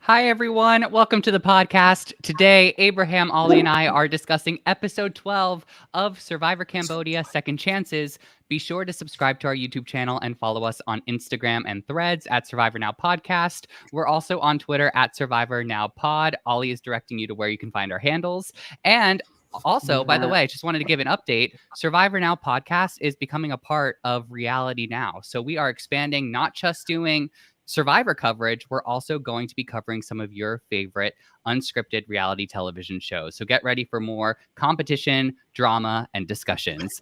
Hi, everyone. Welcome to the podcast. Today, Abraham, Ollie, and I are discussing episode 12 of Survivor Cambodia Second Chances. Be sure to subscribe to our YouTube channel and follow us on Instagram and Threads at Survivor Now Podcast. We're also on Twitter at Survivor Now Pod. Ollie is directing you to where you can find our handles. And also, by the way, I just wanted to give an update. Survivor Now Podcast is becoming a part of Reality Now. So we are expanding, not just doing Survivor coverage, we're also going to be covering some of your favorite unscripted reality television shows. So get ready for more competition, drama, and discussions.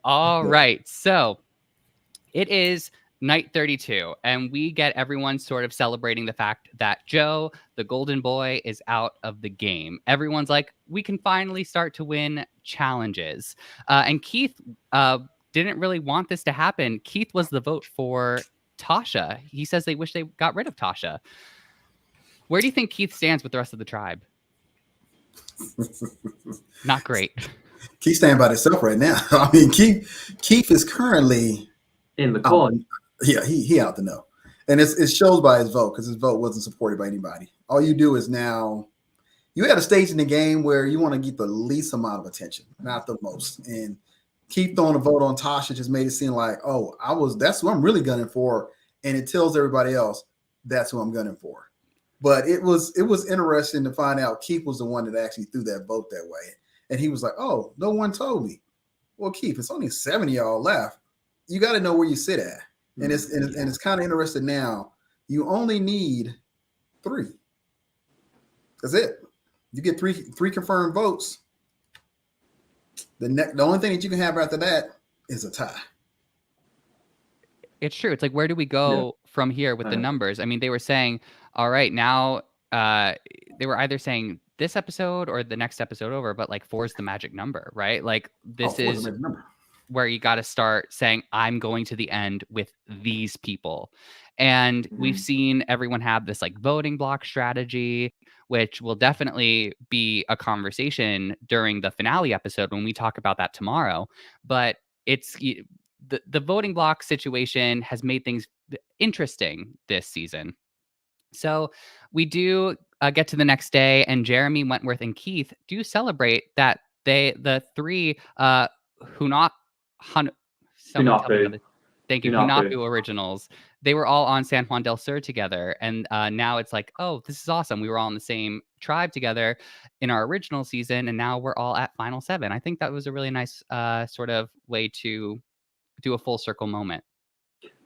All right. So it is night 32, and we get everyone sort of celebrating the fact that Joe, the golden boy, is out of the game. Everyone's like, we can finally start to win challenges. And Keith didn't really want this to happen. Keith was the vote for Tasha. He says they wish they got rid of Tasha. Where do you think Keith stands with the rest of the tribe? Not great. Keith standing by himself right now. I mean, Keith is currently in the corner. Yeah, he out to know. And it shows by his vote, because his vote wasn't supported by anybody. All you do is now, you had a stage in the game where you want to get the least amount of attention, not the most. And Keith throwing a vote on Tasha just made it seem like, oh, that's who I'm really gunning for. And it tells everybody else that's who I'm gunning for. But it was interesting to find out Keith was the one that actually threw that vote that way. And he was like, oh, no one told me. Well, Keith, it's only 7 of y'all left. You got to know where you sit at. And it's kind of interesting now. You only need 3. That's it. You get three confirmed votes. The only thing that you can have after that is a tie. It's true. It's like, where do we go from here with the numbers? I mean, they were saying, all right, now they were either saying this episode or the next episode over, but like 4 is the magic number, right? Like this is where you got to start saying, I'm going to the end with these people. And we've seen everyone have this like voting block strategy, which will definitely be a conversation during the finale episode when we talk about that tomorrow. But it's the voting block situation has made things interesting this season. So we do get to the next day, and Jeremy, Wentworth, and Keith do celebrate that the 3 Hunahpu originals, they were all on San Juan del Sur together. And now it's like, oh, this is awesome. We were all in the same tribe together in our original season, and now we're all at Final 7. I think that was a really nice sort of way to do a full circle moment.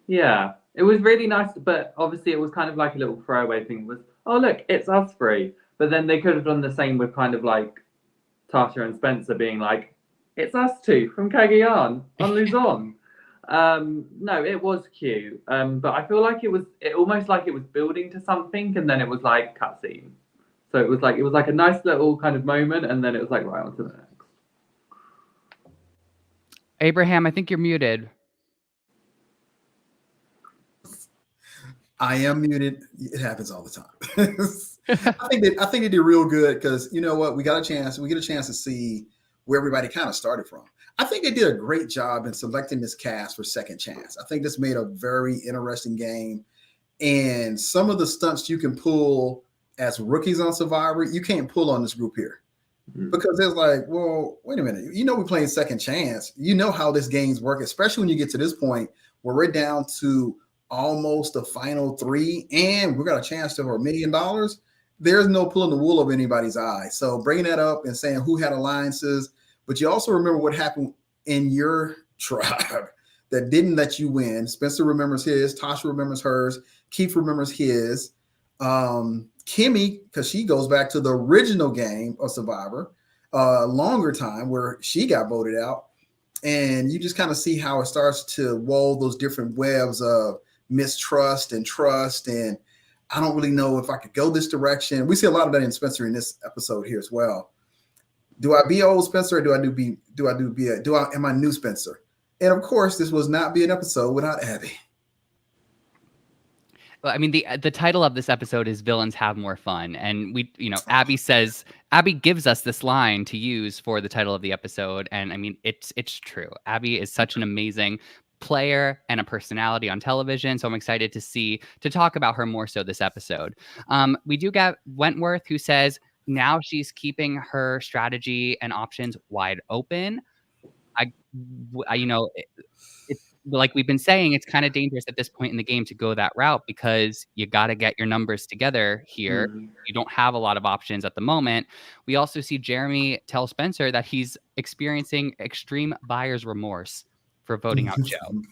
Yeah, it was really nice, but obviously it was kind of like a little throwaway thing. It was, oh, look, it's us 3. But then they could have done the same with kind of like Tasha and Spencer being like, it's us 2 from Cagayan on Luzon. No, it was cute. But I feel like it almost like it was building to something, and then it was like cutscene. So it was like a nice little kind of moment, and then it was like right on to the next. Abraham, I think you're muted. I am muted. It happens all the time. I think they did real good, because you know what? We get a chance to see where everybody kind of started from. I think they did a great job in selecting this cast for Second Chance. I think this made a very interesting game. And some of the stunts you can pull as rookies on Survivor, you can't pull on this group here. Because it's like, well, wait a minute. You know we're playing Second Chance. You know how this game's work, especially when you get to this point where we're down to almost the final 3, and we got a chance to over $1 million. There's no pulling the wool over anybody's eye. So bringing that up and saying who had alliances, but you also remember what happened in your tribe that didn't let you win. Spencer remembers his, Tasha remembers hers, Keith remembers his. Kimmy, because she goes back to the original game of Survivor, longer time where she got voted out. And you just kind of see how it starts to wove those different webs of mistrust and trust. And I don't really know if I could go this direction. We see a lot of that in Spencer in this episode here as well. Do I be old Spencer, or am I new Spencer? And of course, this was not be an episode without Abby. Well, I mean, the title of this episode is Villains Have More Fun. And Abby gives us this line to use for the title of the episode. And I mean, it's true. Abby is such an amazing player and a personality on television. So I'm excited to talk about her more so this episode. We do get Wentworth, who says now she's keeping her strategy and options wide open. It's like we've been saying, it's kind of dangerous at this point in the game to go that route because you got to get your numbers together here. You don't have a lot of options at the moment. We also see Jeremy tell Spencer that he's experiencing extreme buyer's remorse for voting out Joe.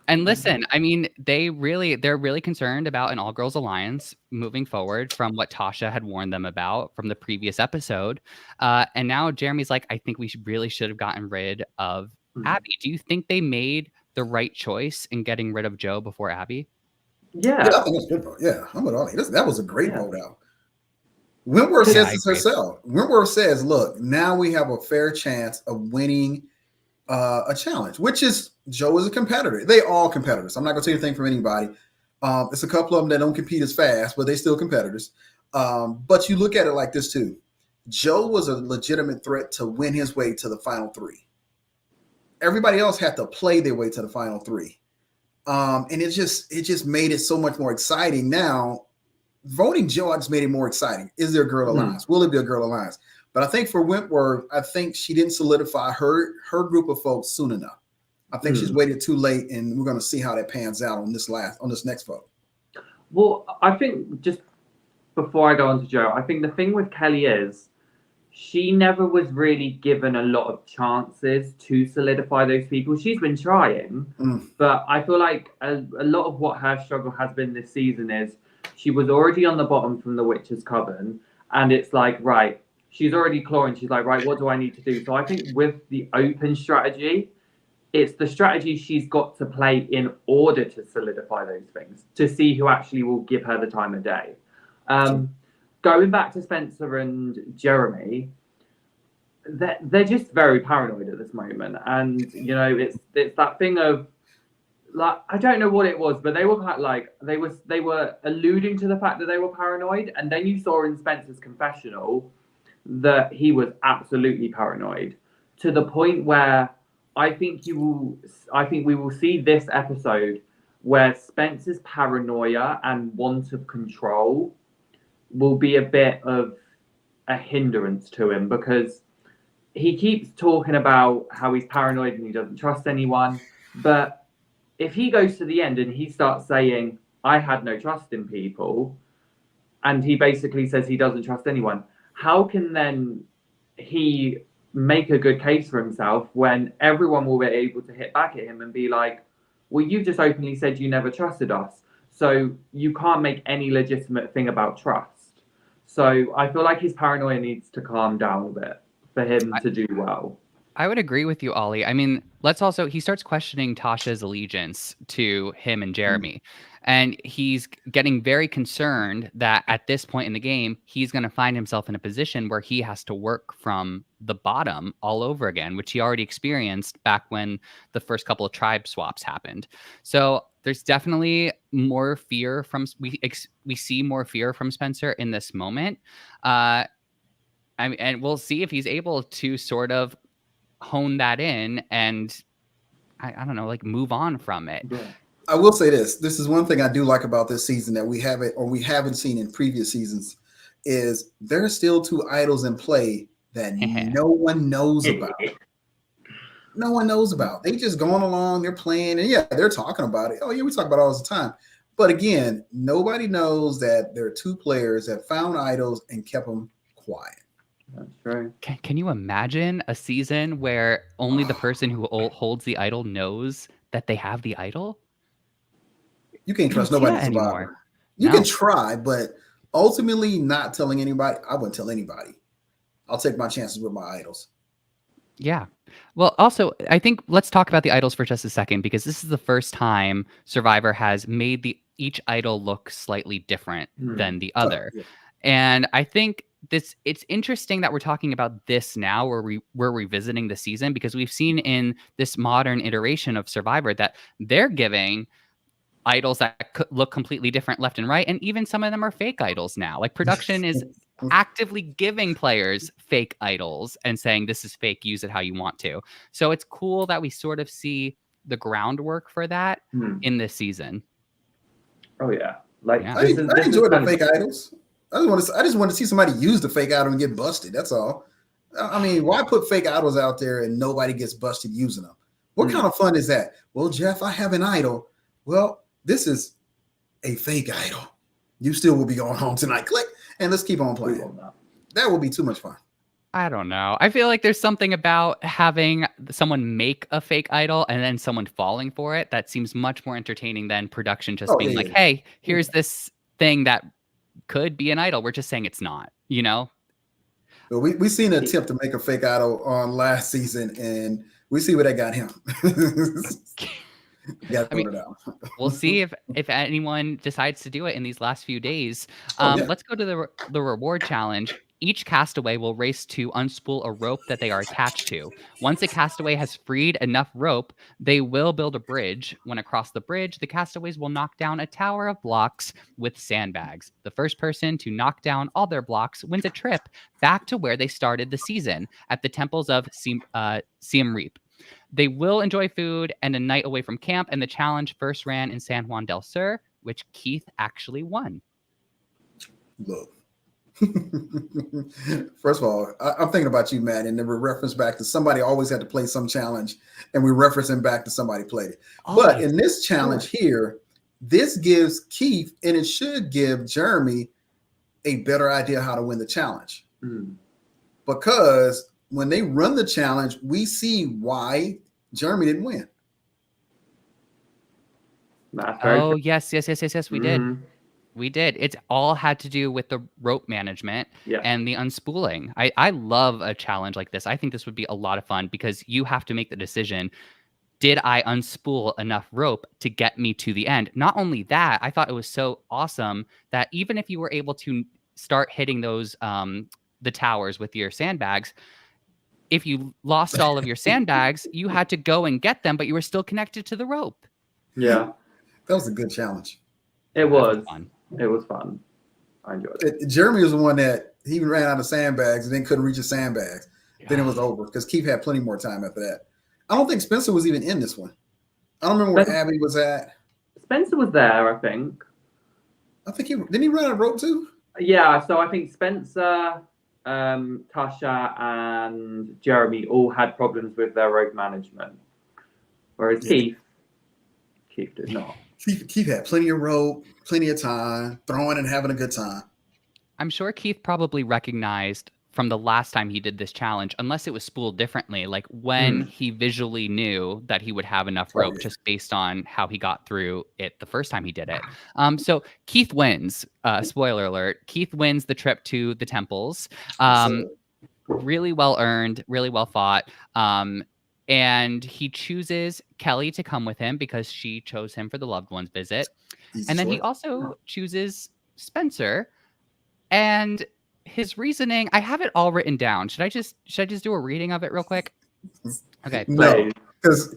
And listen, I mean, they're really concerned about an all-girls alliance moving forward from what Tasha had warned them about from the previous episode. And now Jeremy's like, I think we really should have gotten rid of Abby. Do you think they made the right choice in getting rid of Joe before Abby? Yeah. I think that's good vote. Yeah, I'm with Ollie. That was a great vote out. Wentworth says this herself. Wentworth says, look, now we have a fair chance of winning a challenge, which is Joe is a competitor. They all competitors. I'm not going to take anything from anybody. It's a couple of them that don't compete as fast, but they still competitors. But you look at it like this too. Joe was a legitimate threat to win his way to the final three. Everybody else had to play their way to the final three. And it just made it so much more exciting. Now, voting Joe just made it more exciting. Is there a girl alliance? Will it be a girl alliance? But I think for Wentworth, I think she didn't solidify her group of folks soon enough. I think she's waited too late, and we're going to see how that pans out on this next vote. Well, I think just before I go on to Joe, I think the thing with Kelly is she never was really given a lot of chances to solidify those people. She's been trying, but I feel like a lot of what her struggle has been this season is she was already on the bottom from the Witches' Coven, and it's like, right, she's already clawing. She's like, right, what do I need to do? So I think with the open strategy, it's the strategy she's got to play in order to solidify those things, to see who actually will give her the time of day. Going back to Spencer and Jeremy, they're just very paranoid at this moment. And, you know, it's that thing of, like, I don't know what it was, but they were kind of like, they were alluding to the fact that they were paranoid. And then you saw in Spencer's confessional that he was absolutely paranoid, to the point where I think we will see this episode where Spencer's paranoia and want of control will be a bit of a hindrance to him, because he keeps talking about how he's paranoid and he doesn't trust anyone. But if he goes to the end and he starts saying, I had no trust in people, and he basically says he doesn't trust anyone, how can then he make a good case for himself when everyone will be able to hit back at him and be like, well, you just openly said you never trusted us, so you can't make any legitimate thing about trust. So I feel like his paranoia needs to calm down a bit for him to do well. I would agree with you, Ollie. I mean, he starts questioning Tasha's allegiance to him and Jeremy. And he's getting very concerned that at this point in the game, he's going to find himself in a position where he has to work from the bottom all over again, which he already experienced back when the first couple of tribe swaps happened. So there's definitely more fear we see more fear from Spencer in this moment. And we'll see if he's able to sort of hone that in and I don't know, like move on from it. Yeah. I will say this is one thing I do like about this season that we haven't seen in previous seasons, is there are still two idols in play that no one knows about. No one knows about. They just going along, they're playing, and yeah, they're talking about it. Oh yeah, we talk about it all the time. But again, nobody knows that there are two players that found idols and kept them quiet. That's true. Can you imagine a season where only the person who holds the idol knows that they have the idol? You can't trust nobody anymore. You can try, but ultimately not telling anybody. I wouldn't tell anybody. I'll take my chances with my idols. Yeah. Well, also, I think let's talk about the idols for just a second, because this is the first time Survivor has made each idol look slightly different than the other. Yeah. And I think it's interesting that we're talking about this now, where we're revisiting the season, because we've seen in this modern iteration of Survivor that they're giving idols that look completely different left and right, and even some of them are fake idols now. Like production is actively giving players fake idols and saying this is fake, use it how you want to. So it's cool that we sort of see the groundwork for that in this season. Oh yeah, like Yeah. I enjoy the fake idols. I just want to see somebody use the fake idol and get busted. That's all. I mean, why put fake idols out there and nobody gets busted using them? What kind of fun is that? Well, Jeff, I have an idol. Well, this is a fake idol. You still will be going home tonight. Click, and let's keep on playing. That would be too much fun. I don't know. I feel like there's something about having someone make a fake idol and then someone falling for it that seems much more entertaining than production just being like, hey, here's this thing that could be an idol. We're just saying it's not, you know? But we seen an attempt to make a fake idol on last season, and we see where that got him. I mean, we'll see if anyone decides to do it in these last few days. Let's go to the reward challenge. Each castaway will race to unspool a rope that they are attached to. Once a castaway has freed enough rope, they will build a bridge. When across the bridge, the castaways will knock down a tower of blocks with sandbags. The first person to knock down all their blocks wins a trip back to where they started the season at the temples of Siem Reap. They will enjoy food and a night away from camp, and the challenge first ran in San Juan del Sur, which Keith actually won. Look. First of all, I'm thinking about you, Matt, and then we reference back to somebody always had to play some challenge, and we reference him back to somebody played it. But in this challenge here, this gives Keith, and it should give Jeremy, a better idea how to win the challenge. Because when they run the challenge, we see why Jeremy didn't win. Oh, yes, we did. We did. It's all had to do with the rope management and the unspooling. I love a challenge like this. I think this would be a lot of fun because you have to make the decision. Did I unspool enough rope to get me to the end? Not only that, I thought it was so awesome that even if you were able to start hitting those the towers with your sandbags, if you lost all of your sandbags, you had to go and get them, but you were still connected to the rope. Yeah. That was a good challenge. It was fun. It was fun. I enjoyed it. Jeremy was the one that he ran out of sandbags and then couldn't reach his sandbags. Yeah. Then it was over because Keith had plenty more time after that. I don't think Spencer was even in this one. I don't remember where Abby was at. Spencer was there, I think. I think didn't he run out of rope too? Yeah, so I think Spencer, Tasha, and Jeremy all had problems with their rope management. Whereas Keith did not. Keith had plenty of rope, plenty of time, throwing and having a good time. I'm sure Keith probably recognized from the last time he did this challenge, unless it was spooled differently, like when he visually knew that he would have enough rope just based on how he got through it the first time he did it. So Keith wins. Spoiler alert. Keith wins the trip to the temples. Really well earned, really well fought. And he chooses Kelly to come with him because she chose him for the loved ones visit. And then he also chooses Spencer. And his reasoning, I have it all written down. Should I just do a reading of it real quick? Okay. No, because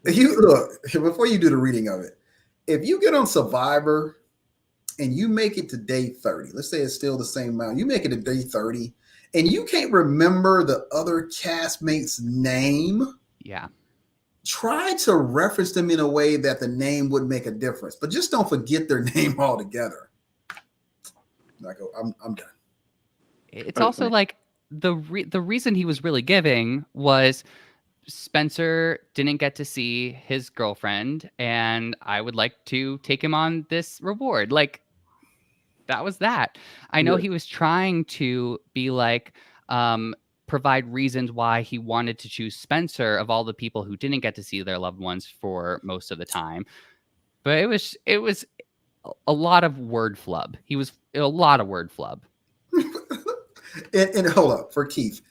you look, before you do the reading of it, if you get on Survivor and you make it to day 30, let's say it's still the same amount, you make it to day 30, and you can't remember the other castmate's name, try to reference them in a way that the name would make a difference, but just don't forget their name altogether. Like, I'm done. It's also like the reason he was really giving was Spencer didn't get to see his girlfriend, and I would like to take him on this reward. Like, that was that. I know he was trying to be like, provide reasons why he wanted to choose Spencer of all the people who didn't get to see their loved ones for most of the time. But it was a lot of word flub. He was a lot of word flub. and hold up for Keith.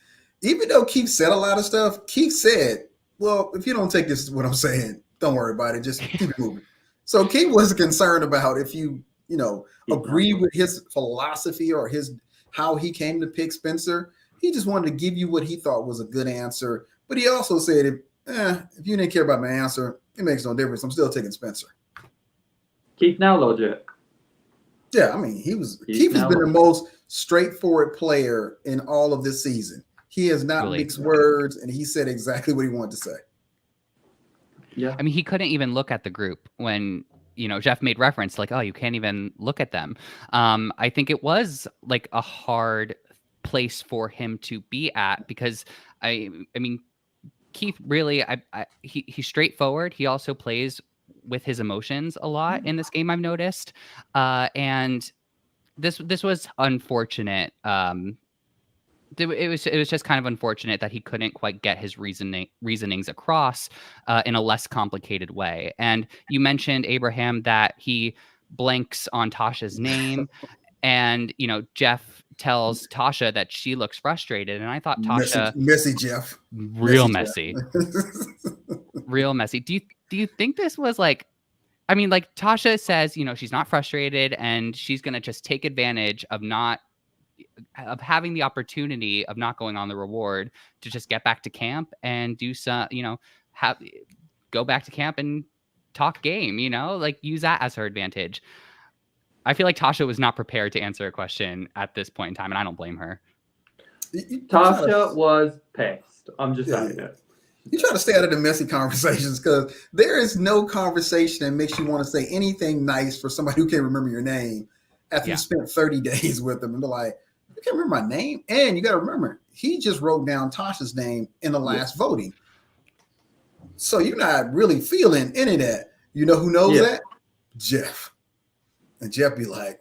Even though Keith said a lot of stuff, Keith said, well, if you don't take this, what I'm saying, don't worry about it. Just keep it moving. So Keith wasn't concerned about if you agree with his philosophy or how he came to pick Spencer. He just wanted to give you what he thought was a good answer. But he also said, if you didn't care about my answer, it makes no difference. I'm still taking Spencer. Keith now logic. Yeah, I mean, Keith has been the most straightforward player in all of this season. He has not Really. mixed words, and he said exactly what he wanted to say. Yeah. I mean, he couldn't even look at the group when, Jeff made reference like, oh, you can't even look at them. I think it was like a hard place for him to be at because I mean, Keith really, he's straightforward. He also plays with his emotions a lot in this game, I've noticed. And this was unfortunate. It was just kind of unfortunate that he couldn't quite get his reasonings across in a less complicated way. And you mentioned, Abraham, that he blanks on Tasha's name, and Jeff tells Tasha that she looks frustrated, and I thought Tasha messy Jeff, real messy, real messy. Do you think this was like? I mean, like Tasha says, she's not frustrated, and she's gonna just take advantage of having the opportunity of not going on the reward to just get back to camp and do some, go back to camp and talk game, like use that as her advantage. I feel like Tasha was not prepared to answer a question at this point in time, and I don't blame her. Tasha was pissed. I'm just saying it. You try to stay out of the messy conversations because there is no conversation that makes you want to say anything nice for somebody who can't remember your name after you spent 30 days with them and be like, you can't remember my name. And you got to remember, he just wrote down Tasha's name in the last voting. So you're not really feeling any of that. You know who knows that? Jeff. And Jeff be like,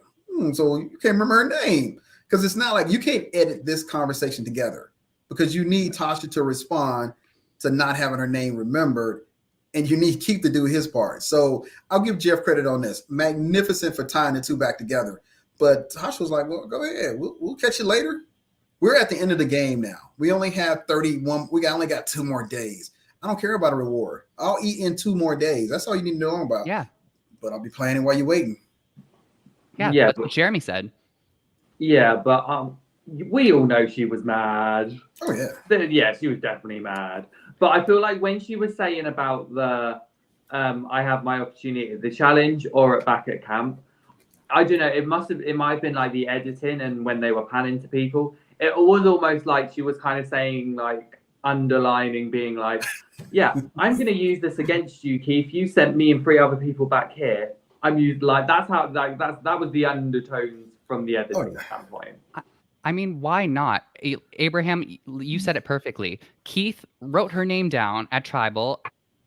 so you can't remember her name. Because it's not like you can't edit this conversation together because you need Tasha to respond to not having her name remembered. And you need Keith to do his part. So I'll give Jeff credit on this. Magnificent for tying the two back together. But Tasha was like, well, go ahead. We'll catch you later. We're at the end of the game now. We only have 31. We only got 2 more days. I don't care about a reward. I'll eat in 2 more days. That's all you need to know about. Yeah. But I'll be playing it while you're waiting. Yeah, that's what Jeremy said. Yeah, but we all know she was mad. Oh, yeah. Yeah, she was definitely mad. But I feel like when she was saying about the I have my opportunity at the challenge or back at camp, I don't know, it might have been like the editing and when they were panning to people, it was almost like she was kind of saying like underlining being like, yeah, I'm going to use this against you, Keith. You sent me and 3 other people back here. I'm used like that's how like that was the undertones from the editing standpoint. I mean, why not? Abraham, you said it perfectly. Keith wrote her name down at Tribal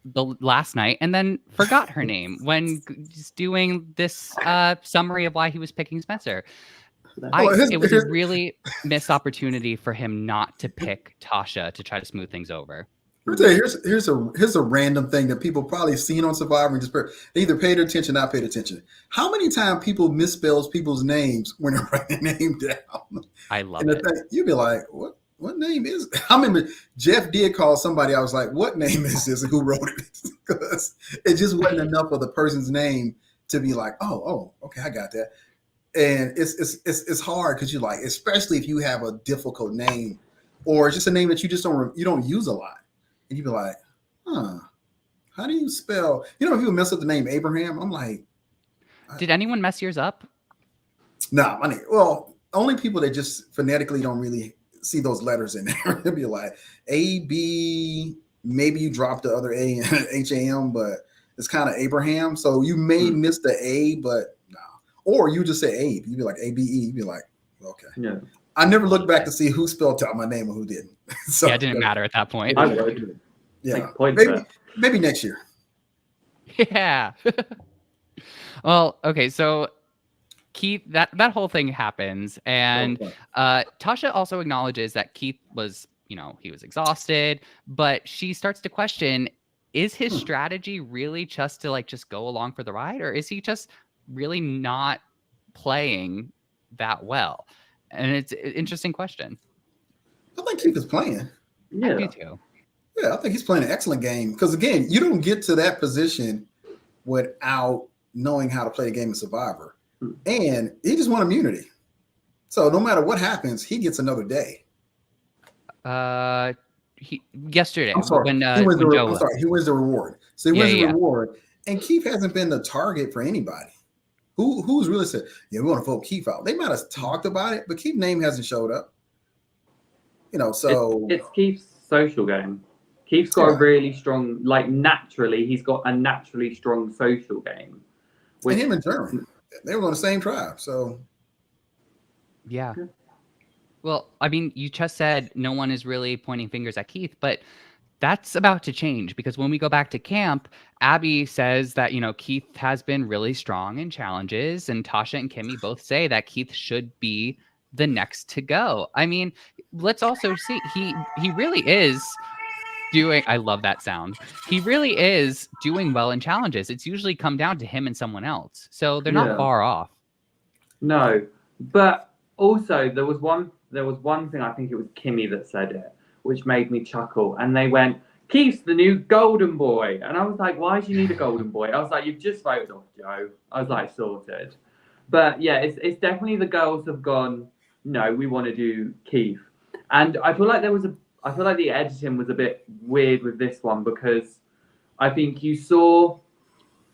the last night and then forgot her name when just doing this summary of why he was picking Spencer. It was a really missed opportunity for him not to pick Tasha to try to smooth things over. Let me tell you, here's a random thing that people probably seen on Survivor and just they either paid attention, not paid attention. How many times people misspells people's names when they're writing their name down? I love it. You'd be like, what name is it? I remember Jeff did call somebody. I was like, what name is this and who wrote it? Because it just wasn't enough of the person's name to be like, oh, okay, I got that. And it's hard because you're like, especially if you have a difficult name or it's just a name that you don't use a lot. And you'd be like, how do you spell? If you mess up the name Abraham, I'm like. Did anyone mess yours up? No, well, only people that just phonetically don't really see those letters in there. It'd be like A-B, maybe you dropped the other A and H-A-M, but it's kind of Abraham. So you may miss the A, but no. Or you just say Abe. You'd be like A-B-E. You'd be like, okay. Yeah. I never looked back to see who spelled out my name or who didn't. So, yeah, it didn't matter at that point. I would. Yeah, Like maybe next year. Yeah. Well, okay, so Keith, that whole thing happens, and Tasha also acknowledges that Keith was, he was exhausted, but she starts to question: is his strategy really just to just go along for the ride, or is he just really not playing that well? And it's an interesting question. I think Keith is playing. Yeah, I do too. Yeah, I think he's playing an excellent game because, again, you don't get to that position without knowing how to play the game of Survivor. And he just won immunity. So no matter what happens, he gets another day. Yesterday. I'm sorry. He wins the reward. So he wins the reward. And Keith hasn't been the target for anybody Who's really said, yeah, we want to vote Keith out? They might have talked about it, but Keith's name hasn't showed up. So it's Keith's social game. Keith's got a really strong, like naturally, he's got a naturally strong social game. And him and Jeremy, they were on the same tribe, so yeah. Well, I mean, you just said no one is really pointing fingers at Keith, but that's about to change because when we go back to camp, Abby says that, Keith has been really strong in challenges, and Tasha and Kimmy both say that Keith should be the next to go. I mean, let's also see, he really is doing, I love that sound. He really is doing well in challenges. It's usually come down to him and someone else. So they're not far off. No, but also there was one thing, I think it was Kimmy that said it, which made me chuckle. And they went, Keith's the new golden boy. And I was like, why do you need a golden boy? I was like, you've just voted off Joe. I was like, sorted. But yeah, it's definitely the girls have gone, no, we want to do Keith. And I feel like the editing was a bit weird with this one, because I think you saw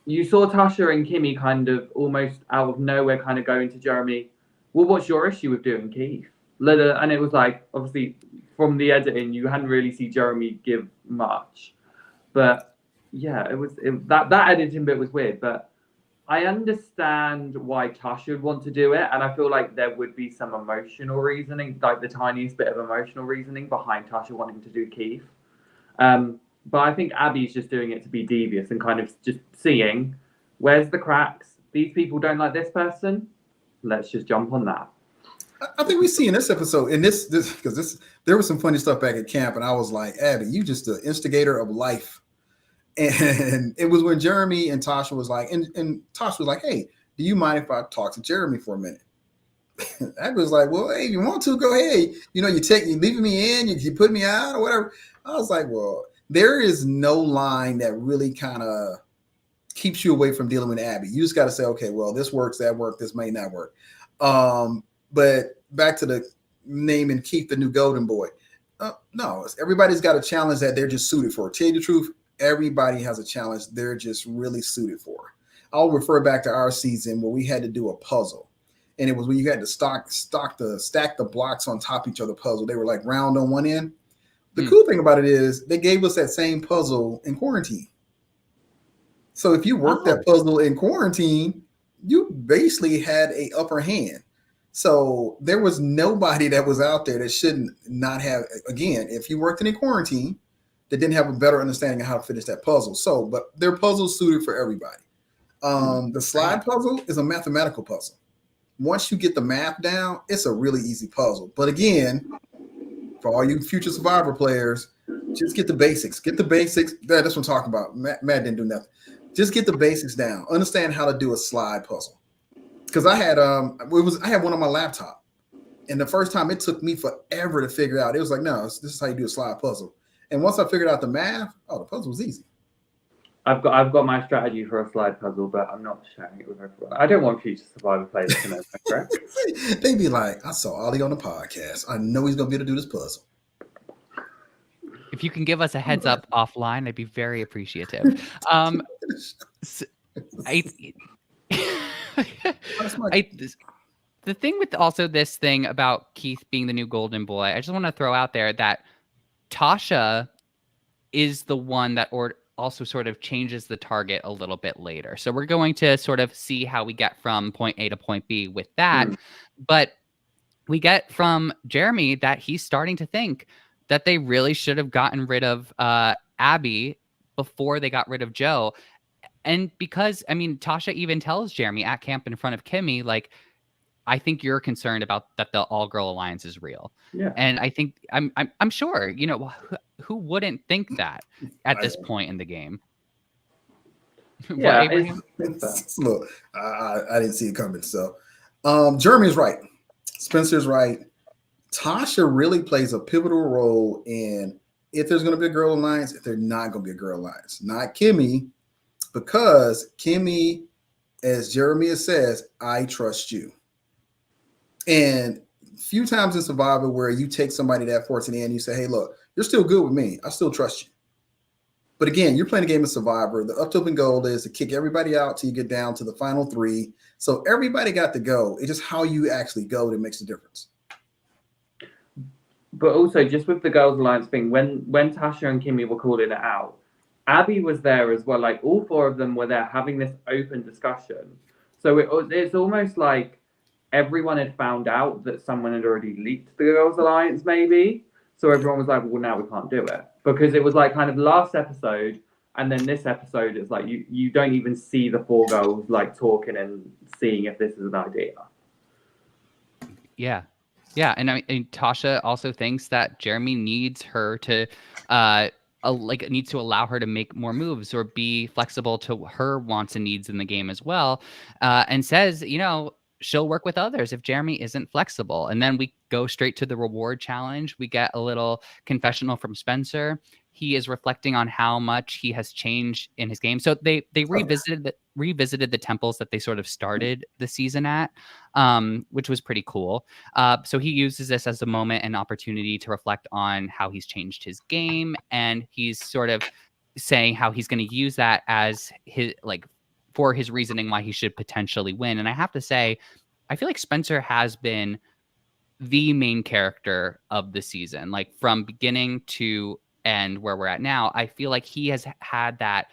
Tasha and Kimmy kind of almost out of nowhere kind of going to Jeremy, well, what's your issue with doing Keith? And it was like, obviously, from the editing, you hadn't really seen Jeremy give much. But yeah, that editing bit was weird. But I understand why Tasha would want to do it. And I feel like there would be some emotional reasoning, like the tiniest bit of emotional reasoning behind Tasha wanting to do Keith. But I think Abby's just doing it to be devious and kind of just seeing, where's the cracks? These people don't like this person. Let's just jump on that. I think we see in this episode, in this because there was some funny stuff back at camp, and I was like, Abby, you just the instigator of life. And it was when Jeremy and Tasha was like, and Tasha was like, hey, do you mind if I talk to Jeremy for a minute? Abby was like, well, hey, if you want to, go ahead. You leaving me in, you put me out or whatever. I was like, well, there is no line that really kind of keeps you away from dealing with Abby. You just got to say, okay, well, this works, that worked, this may not work. But back to the name and Keith the new golden boy. No, everybody's got a challenge that they're just suited for. Tell you the truth, everybody has a challenge they're just really suited for. I'll refer back to our season where we had to do a puzzle. And it was when you had to stack the blocks on top of each other puzzle. They were like round on one end. The cool thing about it is they gave us that same puzzle in quarantine. So if you worked that puzzle in quarantine, you basically had an upper hand. So there was nobody that was out there that shouldn't not have, again, if you worked in quarantine, that didn't have a better understanding of how to finish that puzzle. So, but their puzzles suited for everybody. The slide puzzle is a mathematical puzzle. Once you get the math down, it's a really easy puzzle. But again, for all you future Survivor players, just get the basics. Get the basics. That's what I'm talking about. Matt didn't do nothing. Just get the basics down. Understand how to do a slide puzzle. Because I had one on my laptop, and the first time it took me forever to figure out. It was like, no, this is how you do a slide puzzle. And once I figured out the math, the puzzle was easy. I've got my strategy for a slide puzzle, but I'm not sharing it with everyone. I don't want future Survivor players to know. Correct? They'd be like, I saw Ollie on the podcast. I know he's gonna be able to do this puzzle. If you can give us a heads up offline, I'd be very appreciative. The thing with also this thing about Keith being the new golden boy, I just want to throw out there that Tasha is the one that also sort of changes the target a little bit later. So we're going to sort of see how we get from point A to point B with that. But we get from Jeremy that he's starting to think that they really should have gotten rid of Abby before they got rid of Joe. And because, I mean, Tasha even tells Jeremy at camp in front of Kimmy, like, I think you're concerned about that the all-girl alliance is real. Yeah. And I think I'm sure, who wouldn't think that at this point in the game? Yeah, look, I didn't see it coming. So Jeremy's right. Spencer's right. Tasha really plays a pivotal role in if there's going to be a girl alliance, if there's not going to be a girl alliance. Not Kimmy, because Kimmy, as Jeremy says, I trust you. And a few times in Survivor where you take somebody that fortunate and you say, hey, look, you're still good with me. I still trust you. But again, you're playing a game of Survivor. The up-open goal is to kick everybody out till you get down to the final 3. So everybody got to go. It's just how you actually go that makes the difference. But also, just with the Girls Alliance thing, when Tasha and Kimmy were calling it out, Abby was there as well. Like, all 4 of them were there having this open discussion. So it's almost like everyone had found out that someone had already leaked the Girls Alliance, maybe. So everyone was like, well, now we can't do it. Because it was like kind of last episode, and then this episode, it's like you don't even see the 4 girls like talking and seeing if this is an idea. Yeah. Yeah, and I mean, Tasha also thinks that Jeremy needs her to, needs to allow her to make more moves or be flexible to her wants and needs in the game as well, and says, she'll work with others if Jeremy isn't flexible. And then we go straight to the reward challenge. We get a little confessional from Spencer. He is reflecting on how much he has changed in his game. So they revisited the temples that they sort of started the season at, which was pretty cool. So he uses this as a moment and opportunity to reflect on how he's changed his game, and he's sort of saying how he's going to use that as his for his reasoning why he should potentially win. And I have to say, I feel like Spencer has been the main character of the season, like from beginning to end where we're at now. I feel like he has had that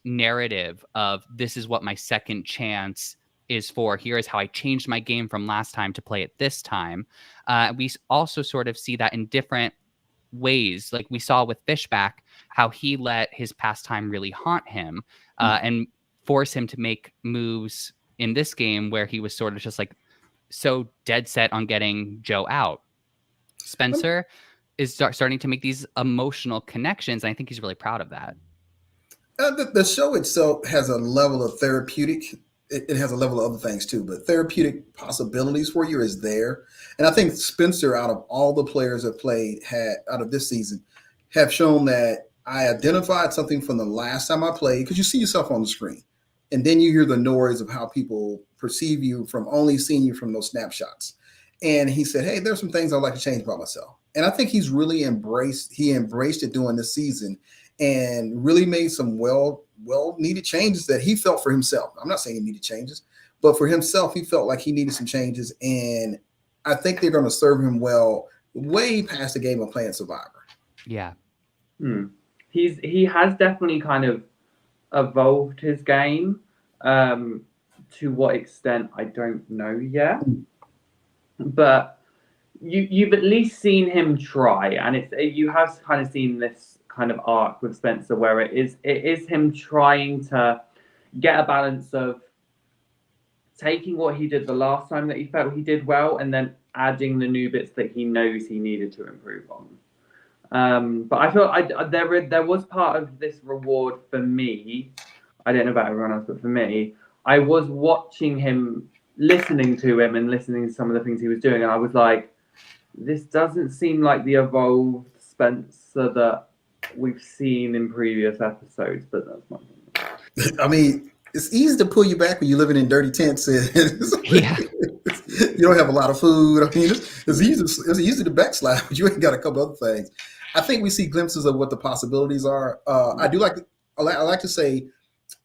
narrative of this is what my second chance is for. Here is how I changed my game from last time to play it this time. We also sort of see that in different ways. Like we saw with Fishback, how he let his pastime really haunt him and force him to make moves in this game where he was sort of just like so dead set on getting Joe out. Spencer is starting to make these emotional connections, and I think he's really proud of that. The show itself has a level of therapeutic. It has a level of other things too, but therapeutic possibilities for you is there. And I think Spencer, out of all the players that played, out of this season, have shown that I identified something from the last time I played, because you see yourself on the screen. And then you hear the noise of how people perceive you from only seeing you from those snapshots. And he said, hey, there's some things I'd like to change about myself. And I think he's really embraced it during this season and really made some well needed changes that he felt for himself. I'm not saying he needed changes, but for himself, he felt like he needed some changes. And I think they're going to serve him well way past the game of playing Survivor. Yeah. He has definitely kind of evolved his game. To what extent, I don't know yet. But you've at least seen him try, and you have kind of seen this kind of arc with Spencer where it is him trying to get a balance of taking what he did the last time that he felt he did well, and then adding the new bits that he knows he needed to improve on. But I feel there was part of this reward for me. I don't know about everyone else, but for me, I was watching him, listening to him and listening to some of the things he was doing, and I was like, this doesn't seem like the evolved Spencer that we've seen in previous episodes, but that's my thing. I mean, it's easy to pull you back when you're living in dirty tents. Yeah. You don't have a lot of food. I mean, it's easy to backslide, but you ain't got a couple other things. I think we see glimpses of what the possibilities are. I like to say,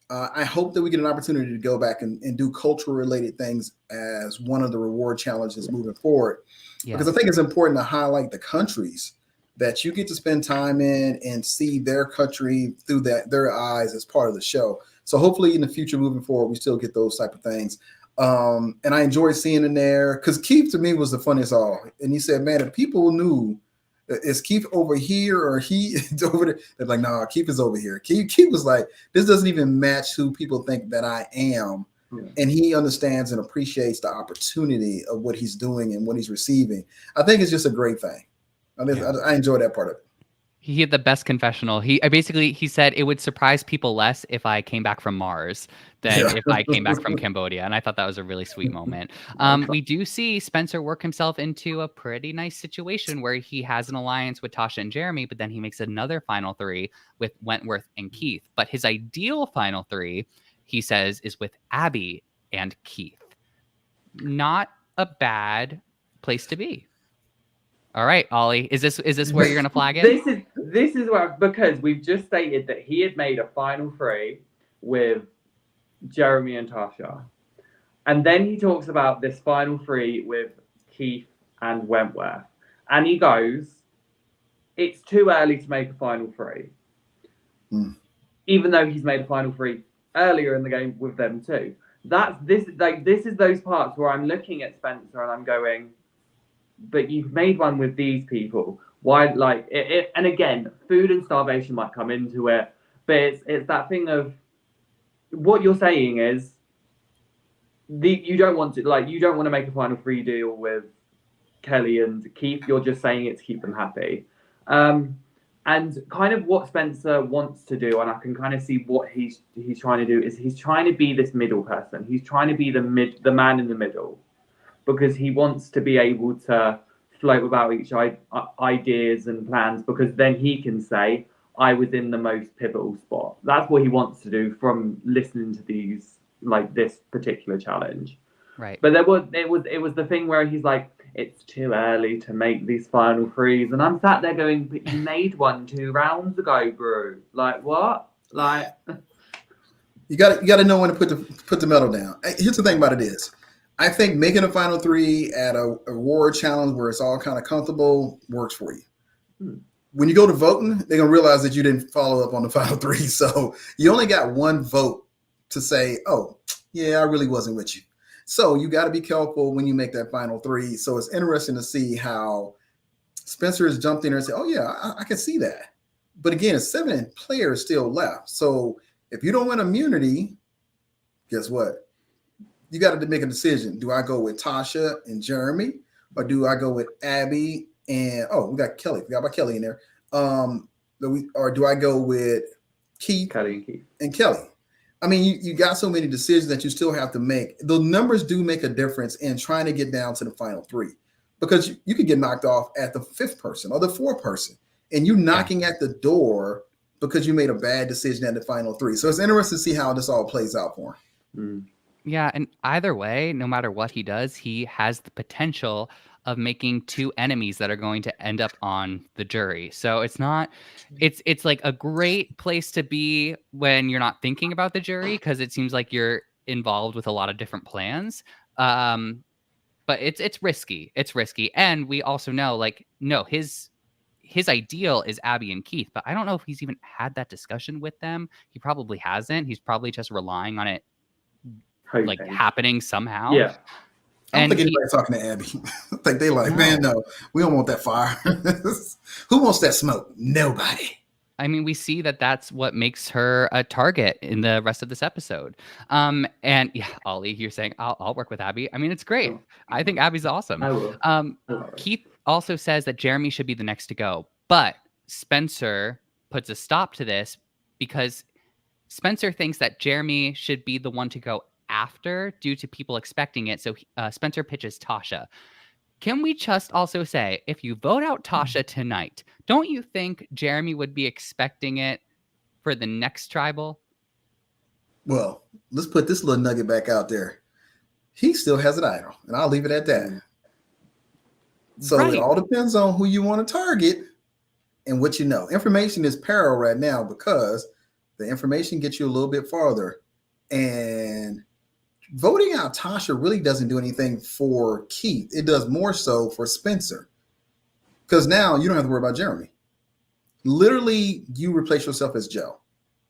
I hope that we get an opportunity to go back and do cultural related things as one of the reward challenges moving forward. Yeah. Because I think it's important to highlight the countries that you get to spend time in and see their country through their eyes as part of the show. So hopefully in the future moving forward, we still get those type of things. And I enjoyed seeing in there, because Keith to me was the funniest all. And he said, man, if people knew, is Keith over here or he is over there? They're like, no, Keith is over here. Keith was like, this doesn't even match who people think that I am. Yeah. And he understands and appreciates the opportunity of what he's doing and what he's receiving. I think it's just a great thing. I enjoy that part of it. He had the best confessional. He said it would surprise people less if I came back from Mars than if I came back from Cambodia. And I thought that was a really sweet moment. We do see Spencer work himself into a pretty nice situation where he has an alliance with Tasha and Jeremy, but then he makes another final 3 with Wentworth and Keith. But his ideal final 3, he says, is with Abby and Keith. Not a bad place to be. All right, Ollie, is this where you're gonna flag it? This is where, because we've just stated that he had made a final three with Jeremy and Tasha. And then he talks about this final three with Keith and Wentworth. And he goes, it's too early to make a final three. Even though he's made a final three earlier in the game with them too. This is those parts where I'm looking at Spencer and I'm going, but you've made one with these people. Why, like it? And again, food and starvation might come into it, but it's that thing of what you're saying is you don't want to make a final three deal with Kelly and Keith. You're just saying it to keep them happy. And kind of what Spencer wants to do, and I can kind of see what he's trying to do, is he's trying to be this middle person. He's trying to be the man in the middle, because he wants to be able to float about each ideas and plans, because then he can say, I was in the most pivotal spot. That's what he wants to do from listening to these, like this particular challenge. Right. But it was the thing where he's like, it's too early to make these final threes. And I'm sat there going, but you made one 2 rounds ago, bro. Like, what? Like, you got to know when to put the medal down. Here's the thing about it is, I think making a final three at a award challenge where it's all kind of comfortable works for you. When you go to voting, they're going to realize that you didn't follow up on the final three. So you only got one vote to say, oh, yeah, I really wasn't with you. So you got to be careful when you make that final three. So it's interesting to see how Spencer has jumped in there and said, oh, yeah, I can see that. But again, it's 7 players still left. So if you don't win immunity, guess what? You got to make a decision. Do I go with Tasha and Jeremy, or do I go with Abby and we got Kelly? We got about Kelly in there. Or do I go with Keith and Kelly? I mean, you got so many decisions that you still have to make. The numbers do make a difference in trying to get down to the final three, because you could get knocked off at the 5th person or the 4th person, and you knocking at the door because you made a bad decision at the final three. So it's interesting to see how this all plays out for him. Yeah, and either way, no matter what he does, he has the potential of making 2 enemies that are going to end up on the jury. So it's like a great place to be when you're not thinking about the jury, because it seems like you're involved with a lot of different plans. But it's risky. It's risky. And we also know, his ideal is Abby and Keith, but I don't know if he's even had that discussion with them. He probably hasn't. He's probably just relying on it happening somehow. Yeah. I don't think anybody's talking to Abby. I think they like, man, no, we don't want that fire. Who wants that smoke? Nobody. I mean, we see that that's what makes her a target in the rest of this episode. And yeah, Ollie, you're saying I'll work with Abby. I mean, it's great. I think Abby's awesome. I will. Keith also says that Jeremy should be the next to go, but Spencer puts a stop to this because Spencer thinks that Jeremy should be the one to go after due to people expecting it. So Spencer pitches Tasha. Can we just also say, if you vote out Tasha tonight, don't you think Jeremy would be expecting it for the next tribal? Well, let's put this little nugget back out there. He still has an idol, and I'll leave it at that. So It all depends on who you want to target and what you know. Information is peril right now because the information gets you a little bit farther. And voting out Tasha really doesn't do anything for Keith. It does more so for Spencer. Because now you don't have to worry about Jeremy. Literally, you replace yourself as Joe.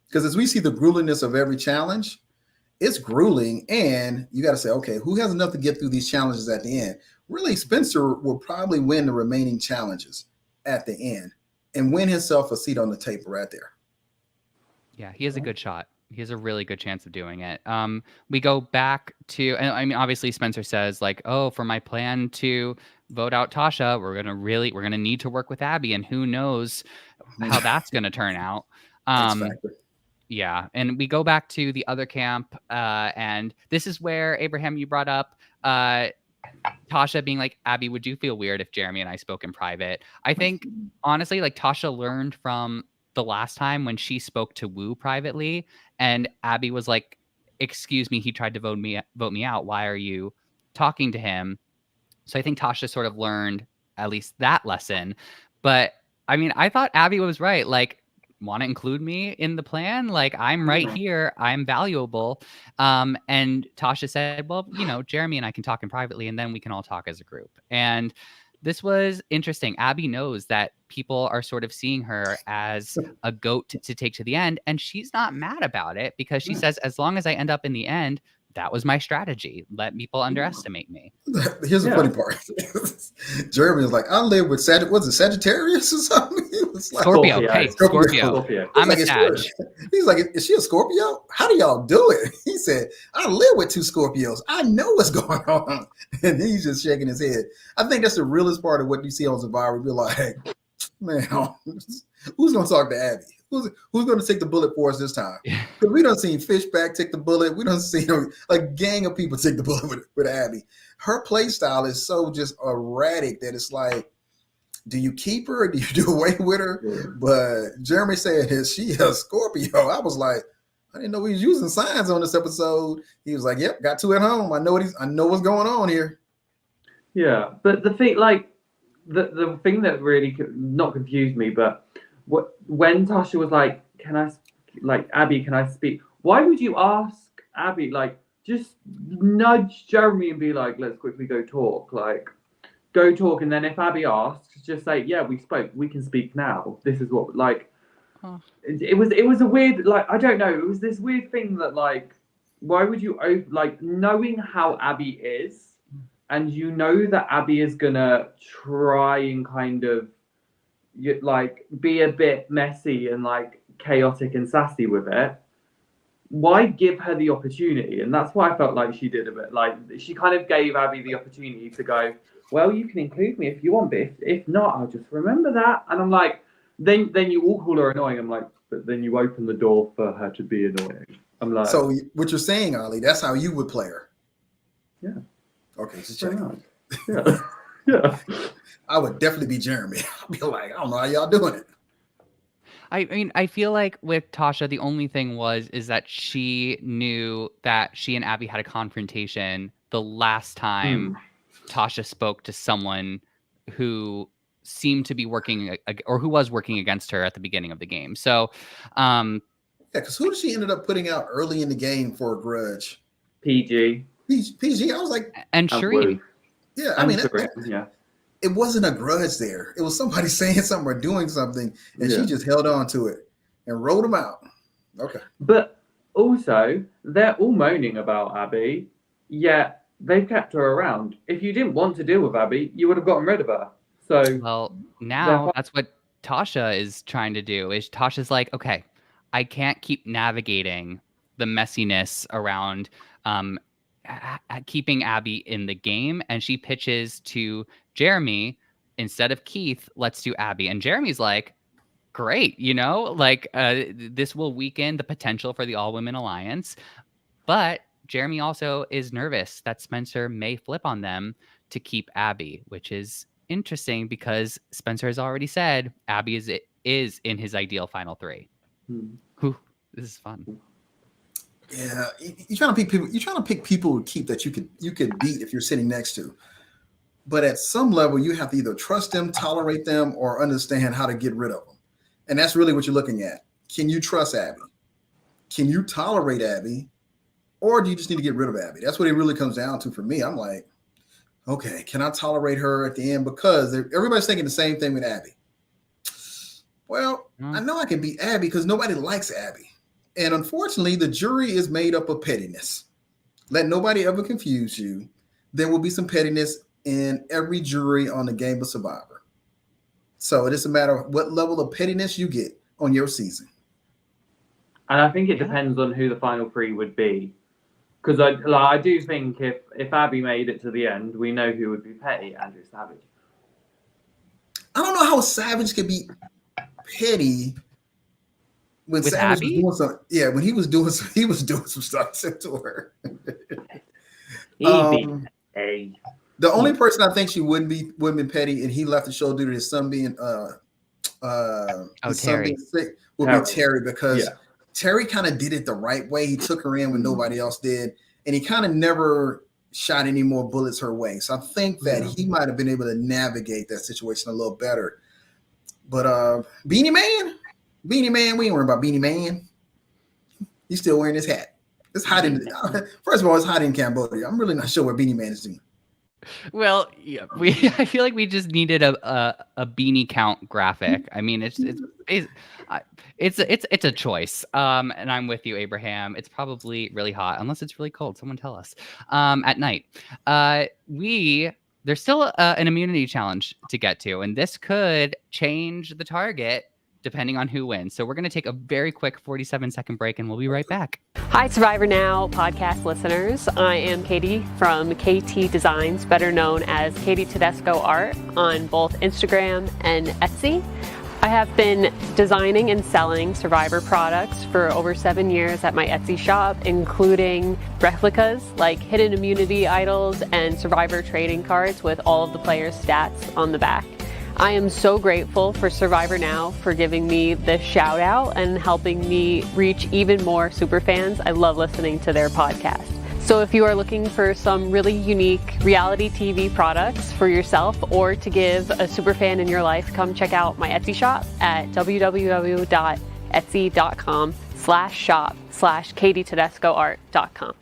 Because as we see the grueliness of every challenge, it's grueling. And you got to say, okay, who has enough to get through these challenges at the end? Really, Spencer will probably win the remaining challenges at the end and win himself a seat on the table right there. Yeah, he has a good shot. He has a really good chance of doing it. We go back to, and I mean, obviously Spencer says like, oh, for my plan to vote out Tasha, we're going to need to work with Abby, and who knows how that's going to turn out. Yeah. And we go back to the other camp. And this is where, Abraham, you brought up Tasha being like, Abby, would you feel weird if Jeremy and I spoke in private? I think honestly, like Tasha learned from the last time when she spoke to Wu privately, and Abby was like, excuse me, he tried to vote me out. Why are you talking to him? So I think Tasha sort of learned at least that lesson. But I mean, I thought Abby was right. Like, want to include me in the plan? Like, I'm right here. I'm valuable. And Tasha said, well, Jeremy and I can talk in privately, and then we can all talk as a group. And this was interesting. Abby knows that people are sort of seeing her as a goat to take to the end, and she's not mad about it because she says, as long as I end up in the end, that was my strategy. Let people underestimate me. Here's the funny part. Jeremy was like, I live with Sagittarius or something? He was like, Scorpio. Hey, Scorpio. I'm a Sag. He's like, is she a Scorpio? How do y'all do it? He said, I live with 2 Scorpios. I know what's going on. And he's just shaking his head. I think that's the realest part of what you see on Survivor. Be like, hey, man, who's going to talk to Abby? Who's going to take the bullet for us this time? Because we don't see Fishback take the bullet. We don't see a gang of people take the bullet with Abby. Her play style is so just erratic that it's like, do you keep her or do you do away with her? Yeah. But Jeremy said, is she a Scorpio? I was like, I didn't know he was using signs on this episode. He was like, yep, got 2 at home. I know what's going on here. Yeah, but the thing, like, the thing that really not confused me, but when Tasha was like, Abby, can I speak? Why would you ask Abby? Like, just nudge Jeremy and be like, let's quickly go talk. Like, go talk. And then if Abby asks, just say, yeah, we spoke. We can speak now. This is what, like, it was a weird, like, I don't know. It was this weird thing that, like, why would you, like, knowing how Abby is, and that Abby is going to try and kind of, like, be a bit messy and like chaotic and sassy with it, why give her the opportunity? And that's why I felt like she did a bit, like, she kind of gave Abby the opportunity to go, well, you can include me if you want, but if not, I'll just remember that. And I'm like, then you all call her annoying. I'm like, but then you open the door for her to be annoying. I'm like, so what you're saying, Ollie, that's how you would play her? Yeah. Okay, just check. Yeah. Yeah. I would definitely be Jeremy. I'd be like, I don't know how y'all doing it. I mean, I feel like with Tasha, the only thing is that she knew that she and Abby had a confrontation the last time Tasha spoke to someone who seemed to be working or who was working against her at the beginning of the game. So, yeah, because who did she ended up putting out early in the game for a grudge? PG. I was like, and Shireen. Yeah, I mean, it wasn't a grudge there. It was somebody saying something or doing something, and she just held on to it and wrote them out. Okay. But also, they're all moaning about Abby, yet they've kept her around. If you didn't want to deal with Abby, you would have gotten rid of her. So, well, now that's what Tasha is trying to do. Is Tasha's like, okay, I can't keep navigating the messiness around keeping Abby in the game, and she pitches to Jeremy, instead of Keith, let's do Abby. And Jeremy's like, great, this will weaken the potential for the all-women alliance. But Jeremy also is nervous that Spencer may flip on them to keep Abby, which is interesting because Spencer has already said Abby is in his ideal final 3. Whew, this is fun. Yeah, you're trying to pick people to keep that you could beat if you're sitting next to. But at some level, you have to either trust them, tolerate them, or understand how to get rid of them. And that's really what you're looking at. Can you trust Abby? Can you tolerate Abby? Or do you just need to get rid of Abby? That's what it really comes down to for me. I'm like, okay, can I tolerate her at the end? Because everybody's thinking the same thing with Abby. Well, I know I can beat Abby because nobody likes Abby. And unfortunately, the jury is made up of pettiness. Let nobody ever confuse you. There will be some pettiness in every jury on the Game of Survivor. So it is a matter of what level of pettiness you get on your season. And I think it depends on who the final 3 would be. Because I do think if Abby made it to the end, we know who would be petty. Andrew Savage. I don't know how Savage could be petty when with Savage Abby? was doing some. Yeah, when he was doing some stuff to her. The only person I think she wouldn't be petty, and he left the show due to his son being Terry being sick, would be Terry, because Terry kind of did it the right way. He took her in when nobody else did, and he kind of never shot any more bullets her way. So I think that he might have been able to navigate that situation a little better. But Beanie Man, we ain't worrying about Beanie Man. He's still wearing his hat. It's hot first of all, it's hot in Cambodia. I'm really not sure what Beanie Man is doing. Well, yeah, I feel like we just needed a beanie count graphic. I mean, it's a choice. And I'm with you, Abraham. It's probably really hot, unless it's really cold. Someone tell us. At night, there's still an immunity challenge to get to, and this could change the target depending on who wins. So we're going to take a very quick 47-second break, and we'll be right back. Hi, Survivor Now podcast listeners. I am Katie from KT Designs, better known as Katie Tedesco Art on both Instagram and Etsy. I have been designing and selling Survivor products for over 7 years at my Etsy shop, including replicas like hidden immunity idols and Survivor trading cards with all of the players' stats on the back. I am so grateful for Survivor Now for giving me this shout out and helping me reach even more superfans. I love listening to their podcast. So if you are looking for some really unique reality TV products for yourself or to give a superfan in your life, come check out my Etsy shop at www.etsy.com/shop/KatieTedescoArt.com.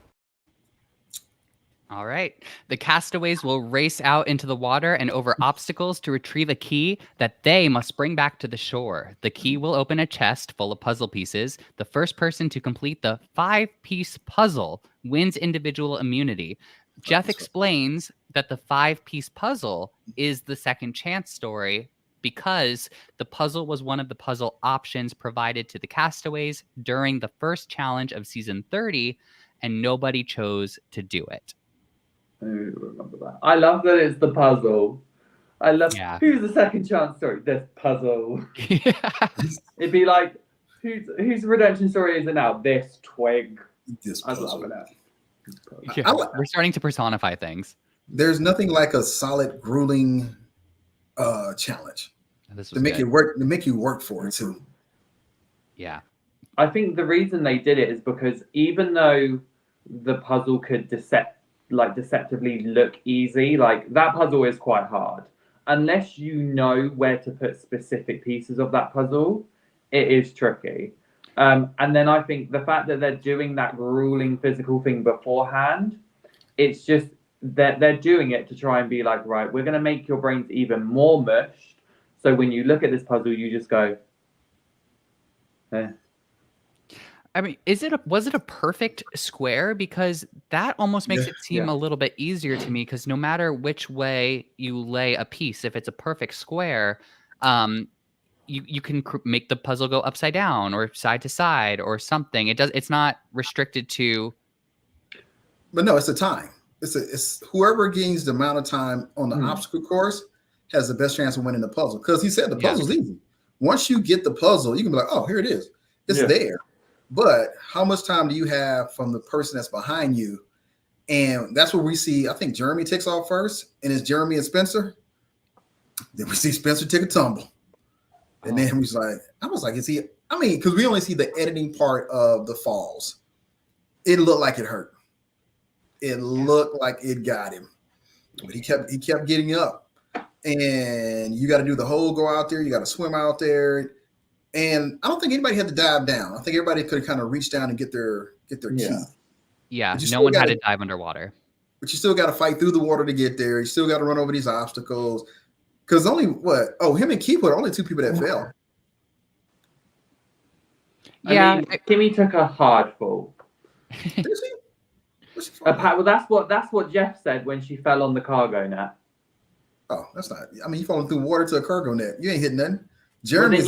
All right. The castaways will race out into the water and over obstacles to retrieve a key that they must bring back to the shore. The key will open a chest full of puzzle pieces. The first person to complete the 5-piece puzzle wins individual immunity. Jeff explains that the 5-piece puzzle is the second chance story because the puzzle was one of the puzzle options provided to the castaways during the first challenge of season 30, and nobody chose to do it. I remember that. I love that it's the puzzle. I love who's the second chance story? This puzzle. It'd be like whose redemption story is it now? This twig. This puzzle. puzzle. Yeah, we're starting to personify things. There's nothing like a solid, grueling challenge to make you work. To make you work for it too. Yeah, I think the reason they did it is because even though the puzzle could deceptively look easy, like that puzzle is quite hard. Unless you know where to put specific pieces of that puzzle, it is tricky. And then I think the fact that they're doing that grueling physical thing beforehand, it's just that they're doing it to try and be like, right, we're going to make your brains even more mushed. So when you look at this puzzle, you just go, eh. I mean, was it a perfect square? Because that almost makes it seem a little bit easier to me, because no matter which way you lay a piece, if it's a perfect square, you can make the puzzle go upside down or side to side or something. It's not restricted to. But no, it's a time. It's whoever gains the amount of time on the obstacle course has the best chance of winning the puzzle. Because he said the puzzle's easy. Once you get the puzzle, you can be like, oh, here it is. It's there. But how much time do you have from the person that's behind you? And that's where we see, I think Jeremy takes off first, and it's Jeremy and Spencer. Then we see Spencer take a tumble. And then I was like, is he? I mean, because we only see the editing part of the falls. It looked like it hurt. It looked like it got him. But he kept getting up. And you got to do the whole go out there. You got to swim out there. And I don't think anybody had to dive down. I think everybody could kind of reach down and get their key. Yeah, no one had to dive underwater. But you still got to fight through the water to get there. You still got to run over these obstacles. Because only him and Keith were the only two people that fell. Yeah, I mean, Kimmy took a hard fall. Did she? Well, that's what Jeff said when she fell on the cargo net. Oh, that's not. I mean, you falling through water to a cargo net. You ain't hitting nothing. Jeremy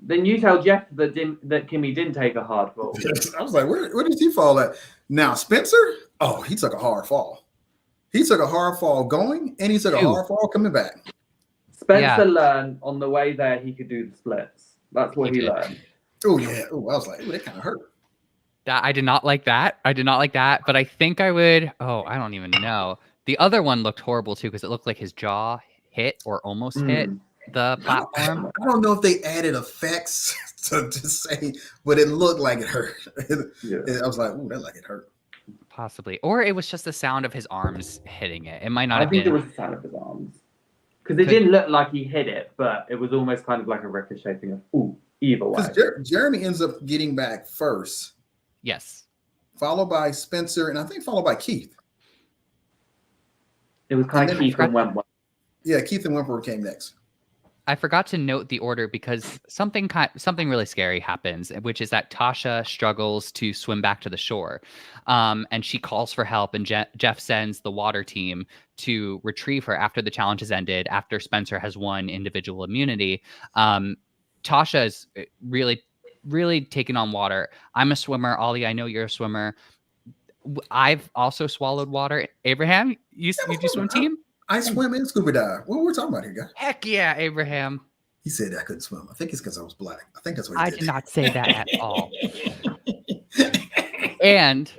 then you tell Jeff that Kimmy didn't take a hard fall. I was like, where did he fall at? Now, Spencer, he took a hard fall. He took a hard fall going, and he took a hard fall coming back. Spencer learned on the way there he could do the splits. That's what he learned. Oh, yeah. Oh, I was like, that kind of hurt. I did not like that. But I think I would. Oh, I don't even know. The other one looked horrible, too, because it looked like his jaw hit or almost hit the platform. I don't know if they added effects to say, but it looked like it hurt. I was like, ooh, that like it hurt. Possibly. Or it was just the sound of his arms hitting it. It might not have been. I think been. it was the sound of his arms. Because it didn't look like he hit it, but it was almost kind of like a ricochet thing of, ooh, either way. Because Jeremy ends up getting back first. Yes. Followed by Spencer, and I think followed by Keith. It was kind of Keith and Wentworth. Yeah, Keith and Wentworth came next. I forgot to note the order because something really scary happens, which is that Tasha struggles to swim back to the shore, and she calls for help. And Jeff sends the water team to retrieve her after the challenge has ended, after Spencer has won individual immunity. Tasha is really, really taken on water. I'm a swimmer, Ollie. I know you're a swimmer. I've also swallowed water. Abraham, you do swim team? I swim and scuba dive. What we're talking about here, guys? Heck yeah, Abraham. He said I couldn't swim. I think it's because I was black. I think that's what I did not say that at all. And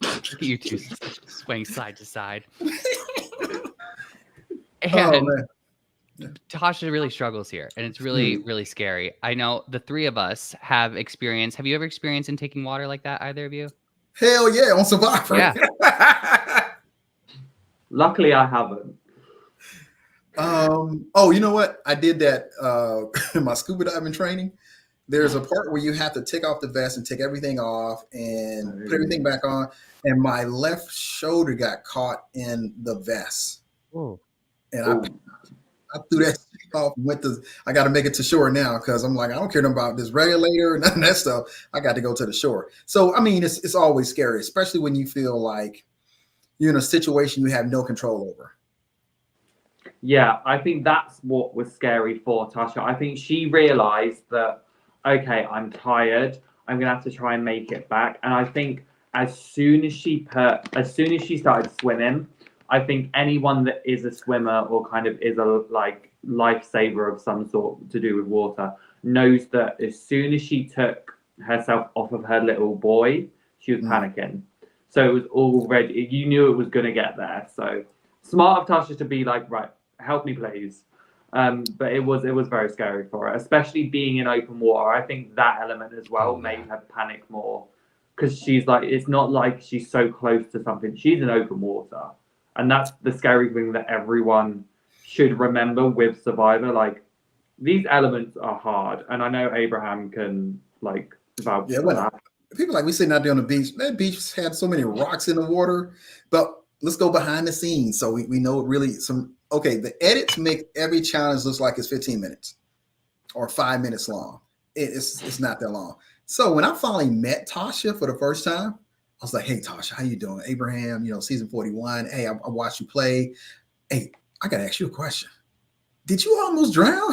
look at you two swaying side to side. And Tasha really struggles here, and it's really, really scary. I know the three of us have experience. Have you ever experienced in taking water like that, either of you? Hell yeah, on Survivor. Yeah. Luckily, I haven't. Oh, you know what? I did that in my scuba diving training. There's a part where you have to take off the vest and take everything off and put everything back on. And my left shoulder got caught in the vest. Ooh. And I threw that off and I got to make it to shore now because I'm like, I don't care about this regulator and none of that stuff. I got to go to the shore. So, I mean, it's always scary, especially when you feel like you're in a situation you have no control over. Yeah, I think that's what was scary for Tasha. I think she realized that, okay, I'm tired. I'm going to have to try and make it back. And I think as soon as she started swimming, I think anyone that is a swimmer or kind of is a like lifesaver of some sort to do with water knows that as soon as she took herself off of her little boy, she was panicking. So it was already, you knew it was going to get there. So smart of Tasha to be like, right, help me, please. But it was very scary for her, especially being in open water. I think that element as well made her panic more because she's like, it's not like she's so close to something. She's in open water. And that's the scary thing that everyone should remember with Survivor. Like, these elements are hard. And I know Abraham can, like, vouch for that. People like we sitting out there on the beach. That beach had so many rocks in the water, but let's go behind the scenes so we know really the edits make every challenge look like it's 15 minutes or 5 minutes long. It's not that long. So when I finally met Tasha for the first time, I was like, hey Tasha, how you doing? Abraham, season 41. Hey, I watched you play. Hey, I gotta ask you a question. Did you almost drown?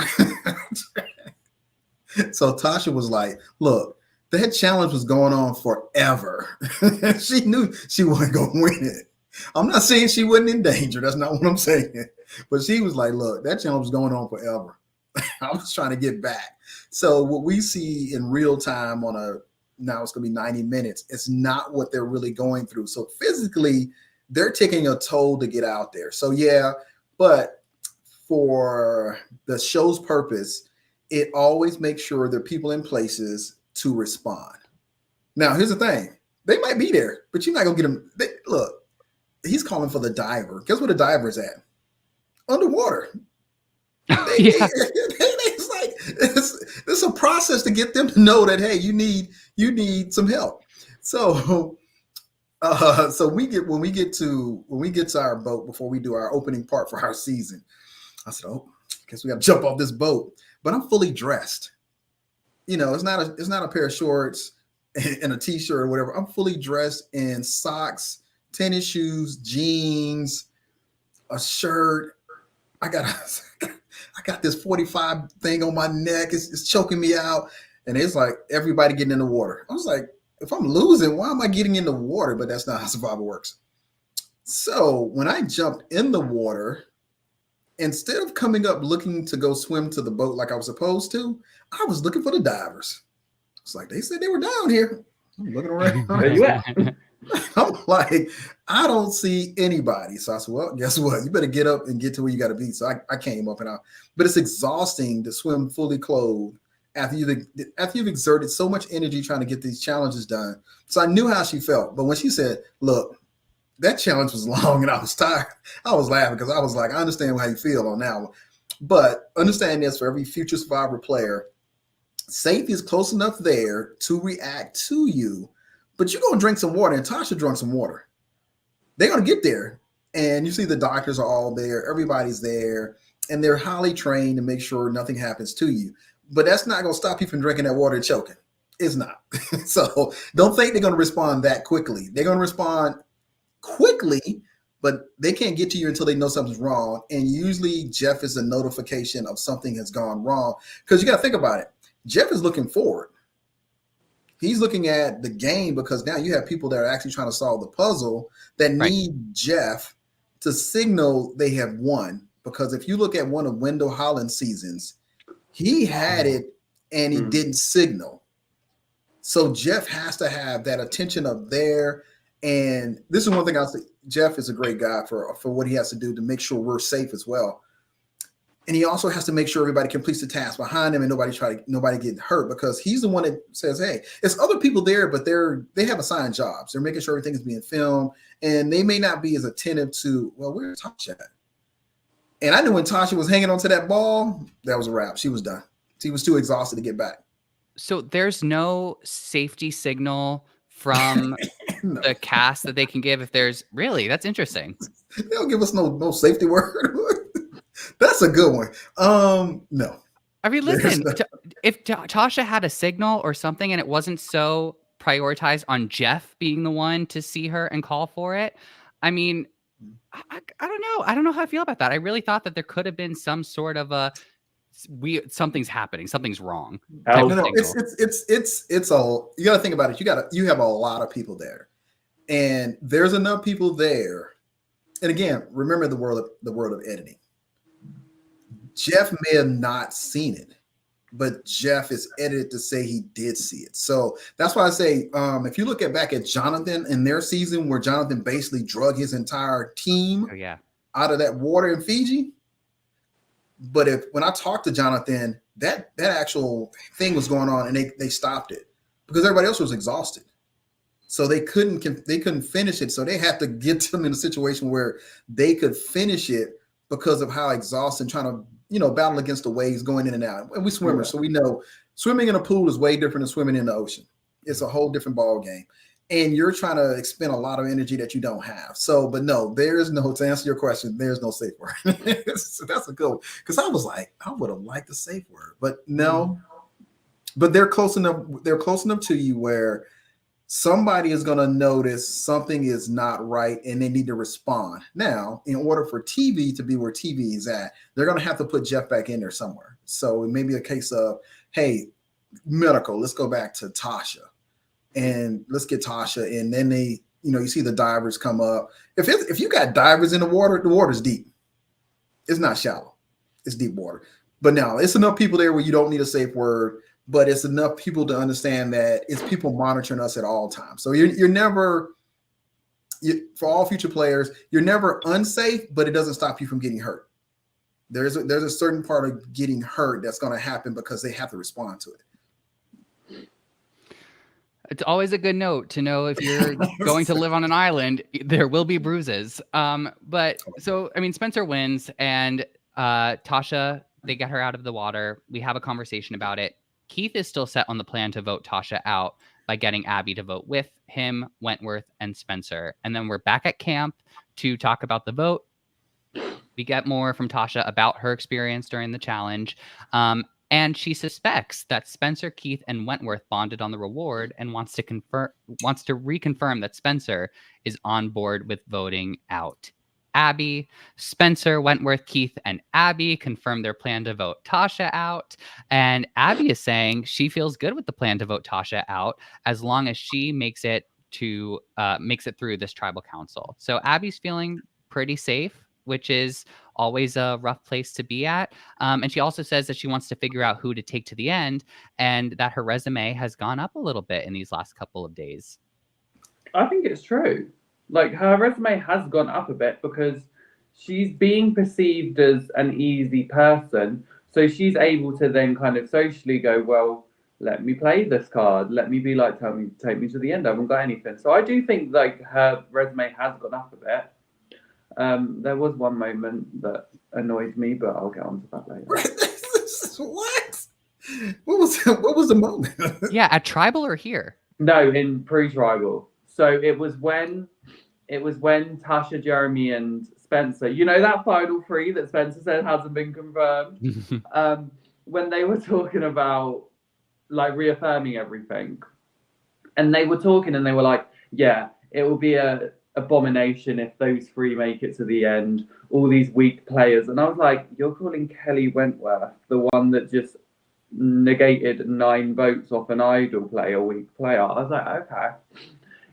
So Tasha was like, look, that challenge was going on forever. She knew she wasn't going to win it. I'm not saying she wasn't in danger. That's not what I'm saying. But she was like, look, that challenge was going on forever. I was trying to get back. So what we see in real time now it's going to be 90 minutes. It's not what they're really going through. So physically, they're taking a toll to get out there. So yeah, but for the show's purpose, it always makes sure there are people in places to respond. Now, here's the thing. They might be there, but you're not going to get them. Look, he's calling for the diver. Guess where the diver's at? Underwater. It's like it's a process to get them to know that, hey, you need some help. So when we get to our boat before we do our opening part for our season, I said, oh, I guess we got to jump off this boat. But I'm fully dressed. It's not a pair of shorts and a t-shirt or whatever. I'm fully dressed in socks, tennis shoes, jeans, a shirt. I got this 45 thing on my neck. It's choking me out. And it's like everybody getting in the water. I was like, if I'm losing, why am I getting in the water? But that's not how Survivor works. So when I jumped in the water, instead of coming up looking to go swim to the boat like I was supposed to, I was looking for the divers. It's like, they said they were down here. I'm looking around. Where you at? I'm like, I don't see anybody. So I said, well, guess what? You better get up and get to where you got to be. So I came up and out. But it's exhausting to swim fully clothed after you've exerted so much energy trying to get these challenges done. So I knew how she felt. But when she said, look, that challenge was long and I was tired. I was laughing because I was like, I understand how you feel on that one. But understand this, for every future Survivor player, safety is close enough there to react to you, but you're going to drink some water. And Tasha drank some water. They're going to get there. And you see the doctors are all there. Everybody's there. And they're highly trained to make sure nothing happens to you. But that's not going to stop you from drinking that water and choking. It's not. So don't think they're going to respond that quickly. They're going to respond quickly, but they can't get to you until they know something's wrong. And usually Jeff is a notification of something has gone wrong, because you got to think about it. Jeff is looking forward. He's looking at the game, because now you have people that are actually trying to solve the puzzle that need Jeff to signal they have won. Because if you look at one of Wendell Holland's seasons, he had it and he didn't signal. So Jeff has to have that attention up there. And this is one thing I'll say. Jeff is a great guy for what he has to do to make sure we're safe as well. And he also has to make sure everybody completes the task behind him and nobody get hurt, because he's the one that says, hey, it's other people there, but they have assigned jobs. They're making sure everything is being filmed, and they may not be as attentive to, well, where's Tasha at? And I knew when Tasha was hanging onto that ball, that was a wrap. She was done. She was too exhausted to get back. So there's no safety signal from No. the cast that they can give if there's really, that's interesting. They don't give us no safety word. That's a good one. No. I mean, listen, if Tasha had a signal or something and it wasn't so prioritized on Jeff being the one to see her and call for it, I mean, I don't know. I don't know how I feel about that. I really thought that there could have been some sort of something's happening, something's wrong. No, it's all, you got to think about it. You have a lot of people there, and there's enough people there. And again, remember the world of editing. Jeff may have not seen it, but Jeff is edited to say he did see it. So that's why I say, if you look back at Jonathan in their season, where Jonathan basically drug his entire team out of that water in Fiji. But when I talked to Jonathan, that actual thing was going on, and they stopped it because everybody else was exhausted. So they couldn't finish it. So they had to get them in a situation where they could finish it because of how exhausted, trying to, battle against the waves going in and out. And we swimmers, so we know swimming in a pool is way different than swimming in the ocean. It's a whole different ball game. And you're trying to expend a lot of energy that you don't have. So, but no, to answer your question, there's no safe word. So that's a good one. Because I was like, I would have liked the safe word, but no. But they're close enough to you where somebody is going to notice something is not right and they need to respond. Now, in order for TV to be where TV is at, they're going to have to put Jeff back in there somewhere. So it may be a case of, hey, medical, let's go back to Tasha. And let's get Tasha. And then you see the divers come up. If you got divers in the water's deep. It's not shallow. It's deep water. But now it's enough people there where you don't need a safe word, but it's enough people to understand that it's people monitoring us at all times. So you're never, for all future players, you're never unsafe, but it doesn't stop you from getting hurt. There's a certain part of getting hurt that's going to happen because they have to respond to it. It's always a good note to know if you're going to live on an island, there will be bruises. But so, I mean, Spencer wins, and Tasha, they get her out of the water. We have a conversation about it. Keith is still set on the plan to vote Tasha out by getting Abby to vote with him, Wentworth, and Spencer. And then we're back at camp to talk about the vote. We get more from Tasha about her experience during the challenge. And she suspects that Spencer, Keith, and Wentworth bonded on the reward and wants to reconfirm that Spencer is on board with voting out Abby. Spencer, Wentworth, Keith, and Abby confirm their plan to vote Tasha out. And Abby is saying she feels good with the plan to vote Tasha out as long as she makes it through this tribal council. So Abby's feeling pretty safe, which is always a rough place to be at. And she also says that she wants to figure out who to take to the end, and that her resume has gone up a little bit in these last couple of days. I think it's true. Like, her resume has gone up a bit because she's being perceived as an easy person. So she's able to then kind of socially go, well, let me play this card. Let me be like, take me to the end. I haven't got anything. So I do think like her resume has gone up a bit. There was one moment that annoyed me, but I'll get onto that later. What? What was the moment? Yeah, at Tribal or here? No, in pre-tribal. So it was when Tasha, Jeremy, and Spencer. You know that final three that Spencer said hasn't been confirmed. When they were talking about like reaffirming everything, and they were talking, and they were like, "Yeah, it will be a abomination if those three make it to the end. All these weak players." And I was like, "You're calling Kelly Wentworth the one that just negated 9 votes off an idol player, weak player?" I was like, okay.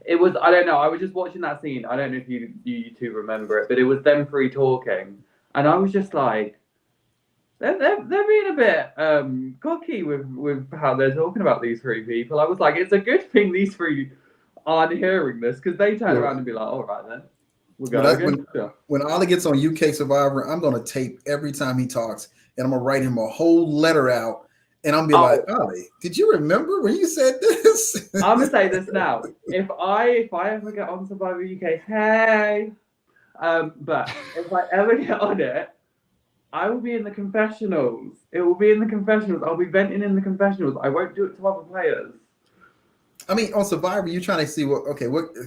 It was, I don't know, I was just watching that scene. I don't know if you two remember it, but it was them three talking, and I was just like, they're being a bit cocky with how they're talking about these three people. I was like, it's a good thing these three aren't hearing this, because they turn around and be like, all right then, we'll go again. When Ollie gets on UK Survivor, I'm going to tape every time he talks, and I'm going to write him a whole letter out. And I'm be like, Ollie, did you remember when you said this? I'm gonna say this now. If I ever get on Survivor UK, hey. But if I ever get on it, I will be in the confessionals. It will be in the confessionals. I'll be venting in the confessionals. I won't do it to other players. I mean, on Survivor, you're trying to see well,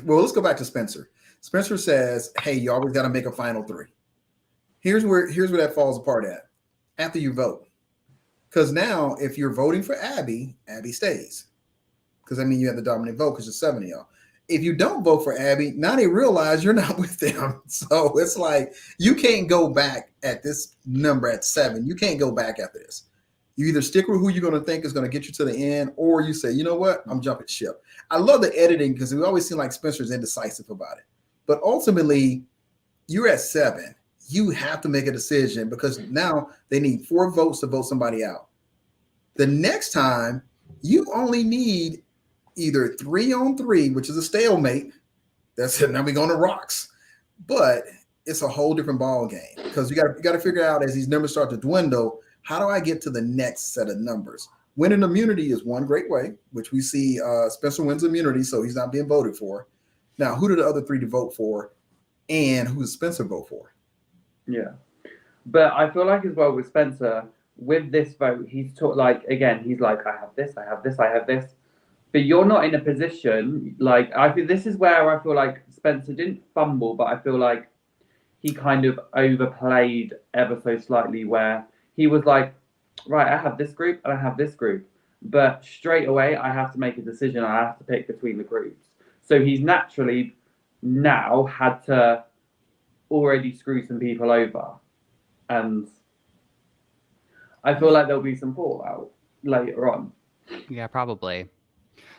let's go back to Spencer. Spencer says, hey, you always got to make a final 3. Here's where that falls apart at. After you vote. Because now, if you're voting for Abby, Abby stays. Because, I mean, you have the dominant vote because there's 7 of y'all. If you don't vote for Abby, now they realize you're not with them. So it's like, you can't go back at this number at 7. You can't go back after this. You either stick with who you're going to think is going to get you to the end, or you say, you know what, I'm jumping ship. I love the editing because we always seem like Spencer's indecisive about it. But ultimately, you're at 7. You have to make a decision because now they need 4 votes to vote somebody out. The next time, you only need either 3 on 3, which is a stalemate. That's it. Now we're going to rocks. But it's a whole different ball game because you got to figure out as these numbers start to dwindle, how do I get to the next set of numbers? Winning immunity is one great way, which we see Spencer wins immunity, so he's not being voted for. Now, who do the other 3 to vote for, and who does Spencer vote for? Yeah, but I feel like as well with Spencer, with this vote, he's like, he's like, I have this, I have this, I have this. But you're not in a position, like, I feel this is where I feel like Spencer didn't fumble, but I feel like he kind of overplayed ever so slightly, where he was like, right, I have this group and I have this group. But straight away, I have to make a decision. I have to pick between the groups. So he's naturally now had to already screw some people over. And I feel like there'll be some fallout later on. Yeah, probably.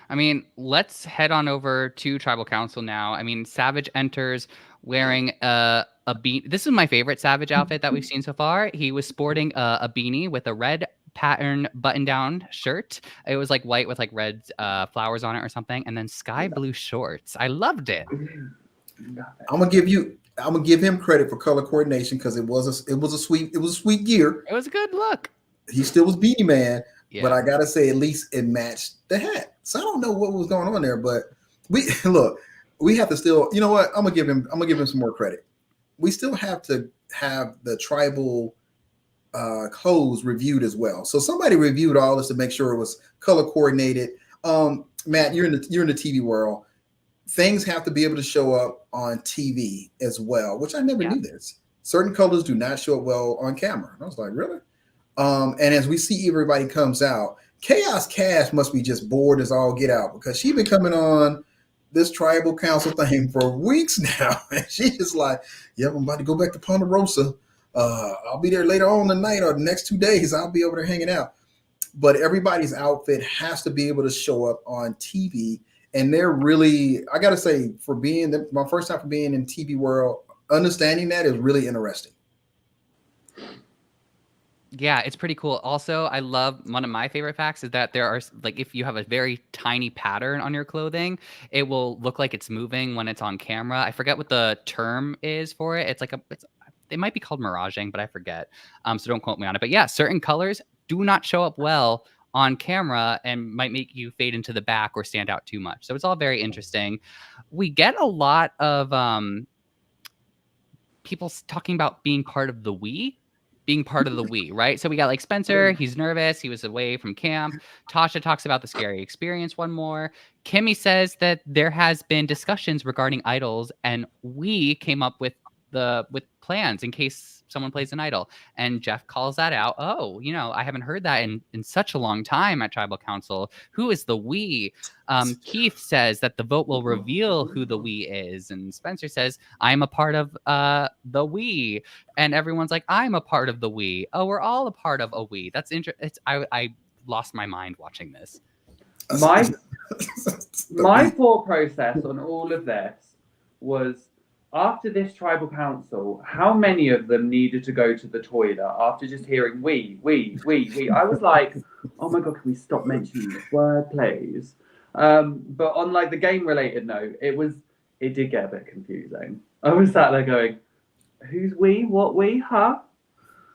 I mean, let's head on over to Tribal Council now. I mean, Savage enters wearing a beanie. This is my favorite Savage outfit that we've seen so far. He was sporting a beanie with a red pattern button-down shirt. It was like white with like red flowers on it or something, and then sky blue shorts. I loved it. I'm gonna give him credit for color coordination because it was a sweet gear. It was a good look. He still was Beanie Man, yeah. But I gotta say at least it matched the hat. So I don't know what was going on there, but we have to still, you know what? I'm gonna give him some more credit. We still have to have the tribal clothes reviewed as well. So somebody reviewed all this to make sure it was color coordinated. Matt, you're in the TV world. Things have to be able to show up on TV as well, which I never knew this. Certain colors do not show up well on camera. And I was like, really? And as we see everybody comes out, Chaos Cash must be just bored as all get out because she's been coming on this tribal council thing for weeks now. And she's just like, yeah, I'm about to go back to Ponderosa. I'll be there later on tonight or the next 2 days. I'll be over there hanging out. But everybody's outfit has to be able to show up on TV. And they're really, I got to say, for being my first time for being in TV world, understanding that is really interesting. Yeah, it's pretty cool. Also, I love one of my favorite facts is that there are like if you have a very tiny pattern on your clothing, it will look like it's moving when it's on camera. I forget what the term is for it. It's like it might be called miraging, but I forget. So don't quote me on it. But yeah, certain colors do not show up well on camera and might make you fade into the back or stand out too much. So it's all very interesting. We get a lot of people talking about being part of the we, right? So we got like Spencer, he's nervous, he was away from camp. Tasha talks about the scary experience one more. Kimmy says that there has been discussions regarding idols, and we came up with plans in case someone plays an idol. And Jeff calls that out. Oh, I haven't heard that in such a long time at Tribal Council. Who is the we? Keith says that the vote will reveal who the we is. And Spencer says, I'm a part of the we. And everyone's like, I'm a part of the we. Oh, we're all a part of a we. That's interesting. I lost my mind watching this. My thought process on all of this was, after this tribal council, how many of them needed to go to the toilet after just hearing we? I was like, oh my God, can we stop mentioning this word, please? But on like the game related note, it did get a bit confusing. I was sat there going, who's we? What we? Huh?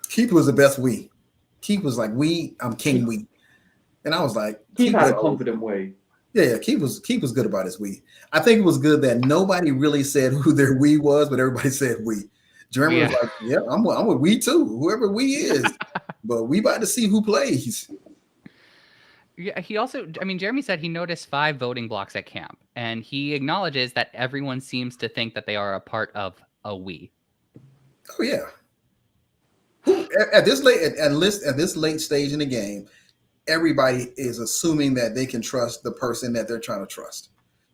Keith was the best we. Keith was like, we, I'm king we. And I was like, Keith had a confident we. Yeah, Keith was good about his we. I think it was good that nobody really said who their we was, but everybody said we. Jeremy was like, yeah, I'm with we too, whoever we is. But we about to see who plays. Yeah, he also, Jeremy said he noticed 5 voting blocks at camp, and he acknowledges that everyone seems to think that they are a part of a we. Oh yeah. At this late stage in the game, everybody is assuming that they can trust the person that they're trying to trust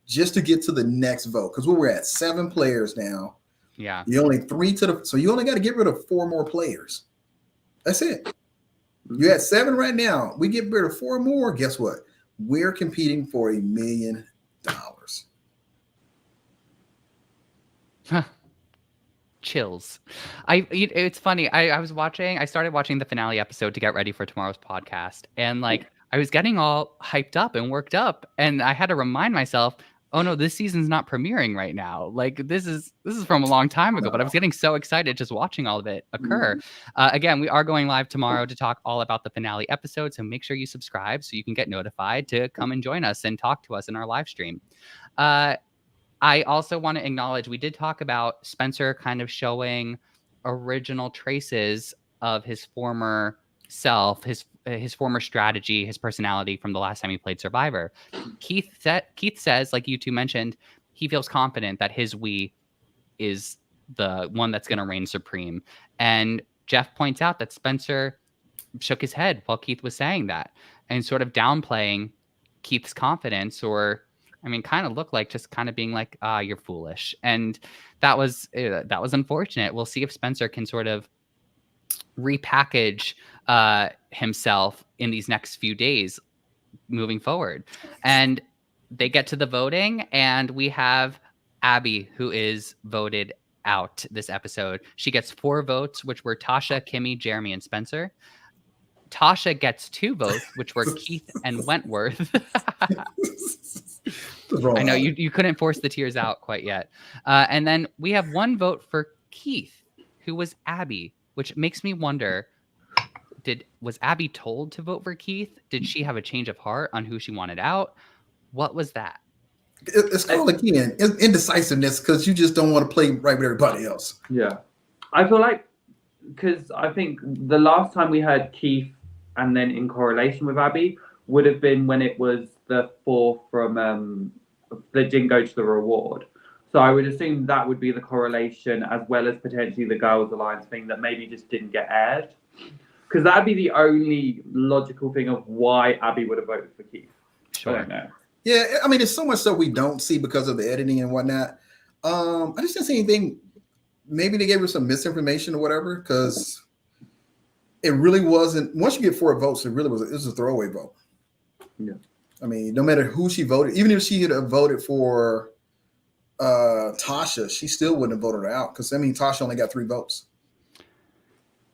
just to get to the next vote. Because we're at 7 players now. Yeah. You only 3 so you only got to get rid of 4 more players. That's it. You're at 7 right now. We get rid of 4 more. Guess what? We're competing for $1 million. Chills. It's funny. I started watching the finale episode to get ready for tomorrow's podcast, and like I was getting all hyped up and worked up, and I had to remind myself, oh no, this season's not premiering right now. Like this is from a long time ago, but I was getting so excited just watching all of it occur. Again, we are going live tomorrow to talk all about the finale episode, so make sure you subscribe so you can get notified to come and join us and talk to us in our live stream. I also want to acknowledge we did talk about Spencer kind of showing original traces of his former self, his former strategy, his personality from the last time he played Survivor. Keith says, like you two mentioned, he feels confident that his we is the one that's going to reign supreme. And Jeff points out that Spencer shook his head while Keith was saying that and sort of downplaying Keith's confidence, or kind of looked like just kind of being like, you're foolish. And that was unfortunate. We'll see if Spencer can sort of repackage himself in these next few days moving forward. And they get to the voting, and we have Abby, who is voted out this episode. She gets 4 votes, which were Tasha, Kimmy, Jeremy, and Spencer. Tasha gets 2 votes, which were Keith and Wentworth. I know you couldn't force the tears out quite yet. And then we have 1 vote for Keith, who was Abby, which makes me wonder, was Abby told to vote for Keith? Did she have a change of heart on who she wanted out? What was that? It's called, again, indecisiveness, because you just don't want to play right with everybody else. Yeah. I feel like, because I think the last time we heard Keith and then in correlation with Abby would have been when it was the 4 from that didn't go to the reward. So I would assume that would be the correlation, as well as potentially the Girls Alliance thing that maybe just didn't get aired. Because that'd be the only logical thing of why Abby would have voted for Keith. Sure. I don't know. Yeah, there's so much stuff we don't see because of the editing and whatnot. I just didn't see anything. Maybe they gave her some misinformation or whatever, because it really wasn't. Once you get 4 votes, it was a throwaway vote. Yeah. No matter who she voted, even if she had voted for Tasha, she still wouldn't have voted her out, because Tasha only got 3 votes.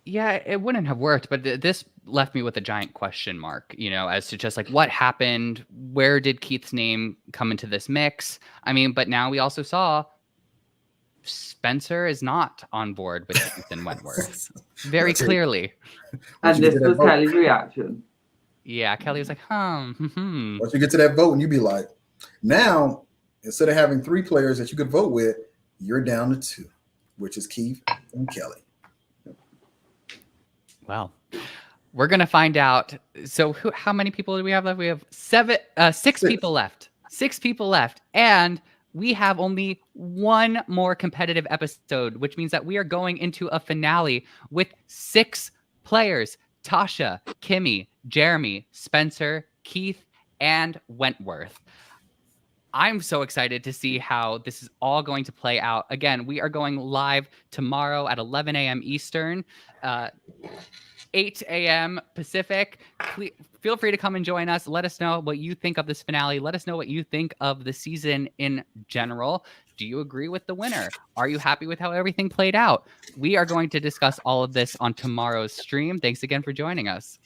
Yeah, it wouldn't have worked, but this left me with a giant question mark, as to just like what happened, where did Keith's name come into this mix? But now we also saw Spencer is not on board with Keith and Wentworth very clearly. And this was Kelly's reaction. Yeah, Kelly was like, Once you get to that vote, and you be like, now instead of having 3 players that you could vote with, you're down to 2, which is Keith and Kelly. Well, we're gonna find out. So, how many people do we have left? We have 6 people left. 6 people left, and we have only one more competitive episode, which means that we are going into a finale with 6 players: Tasha, Kimmy, Jeremy, Spencer, Keith, and Wentworth. I'm so excited to see how this is all going to play out. Again, we are going live tomorrow at 11 a.m. Eastern, 8 a.m. Pacific. Feel free to come and join us. Let us know what you think of this finale. Let us know what you think of the season in general. Do you agree with the winner? Are you happy with how everything played out? We are going to discuss all of this on tomorrow's stream. Thanks again for joining us.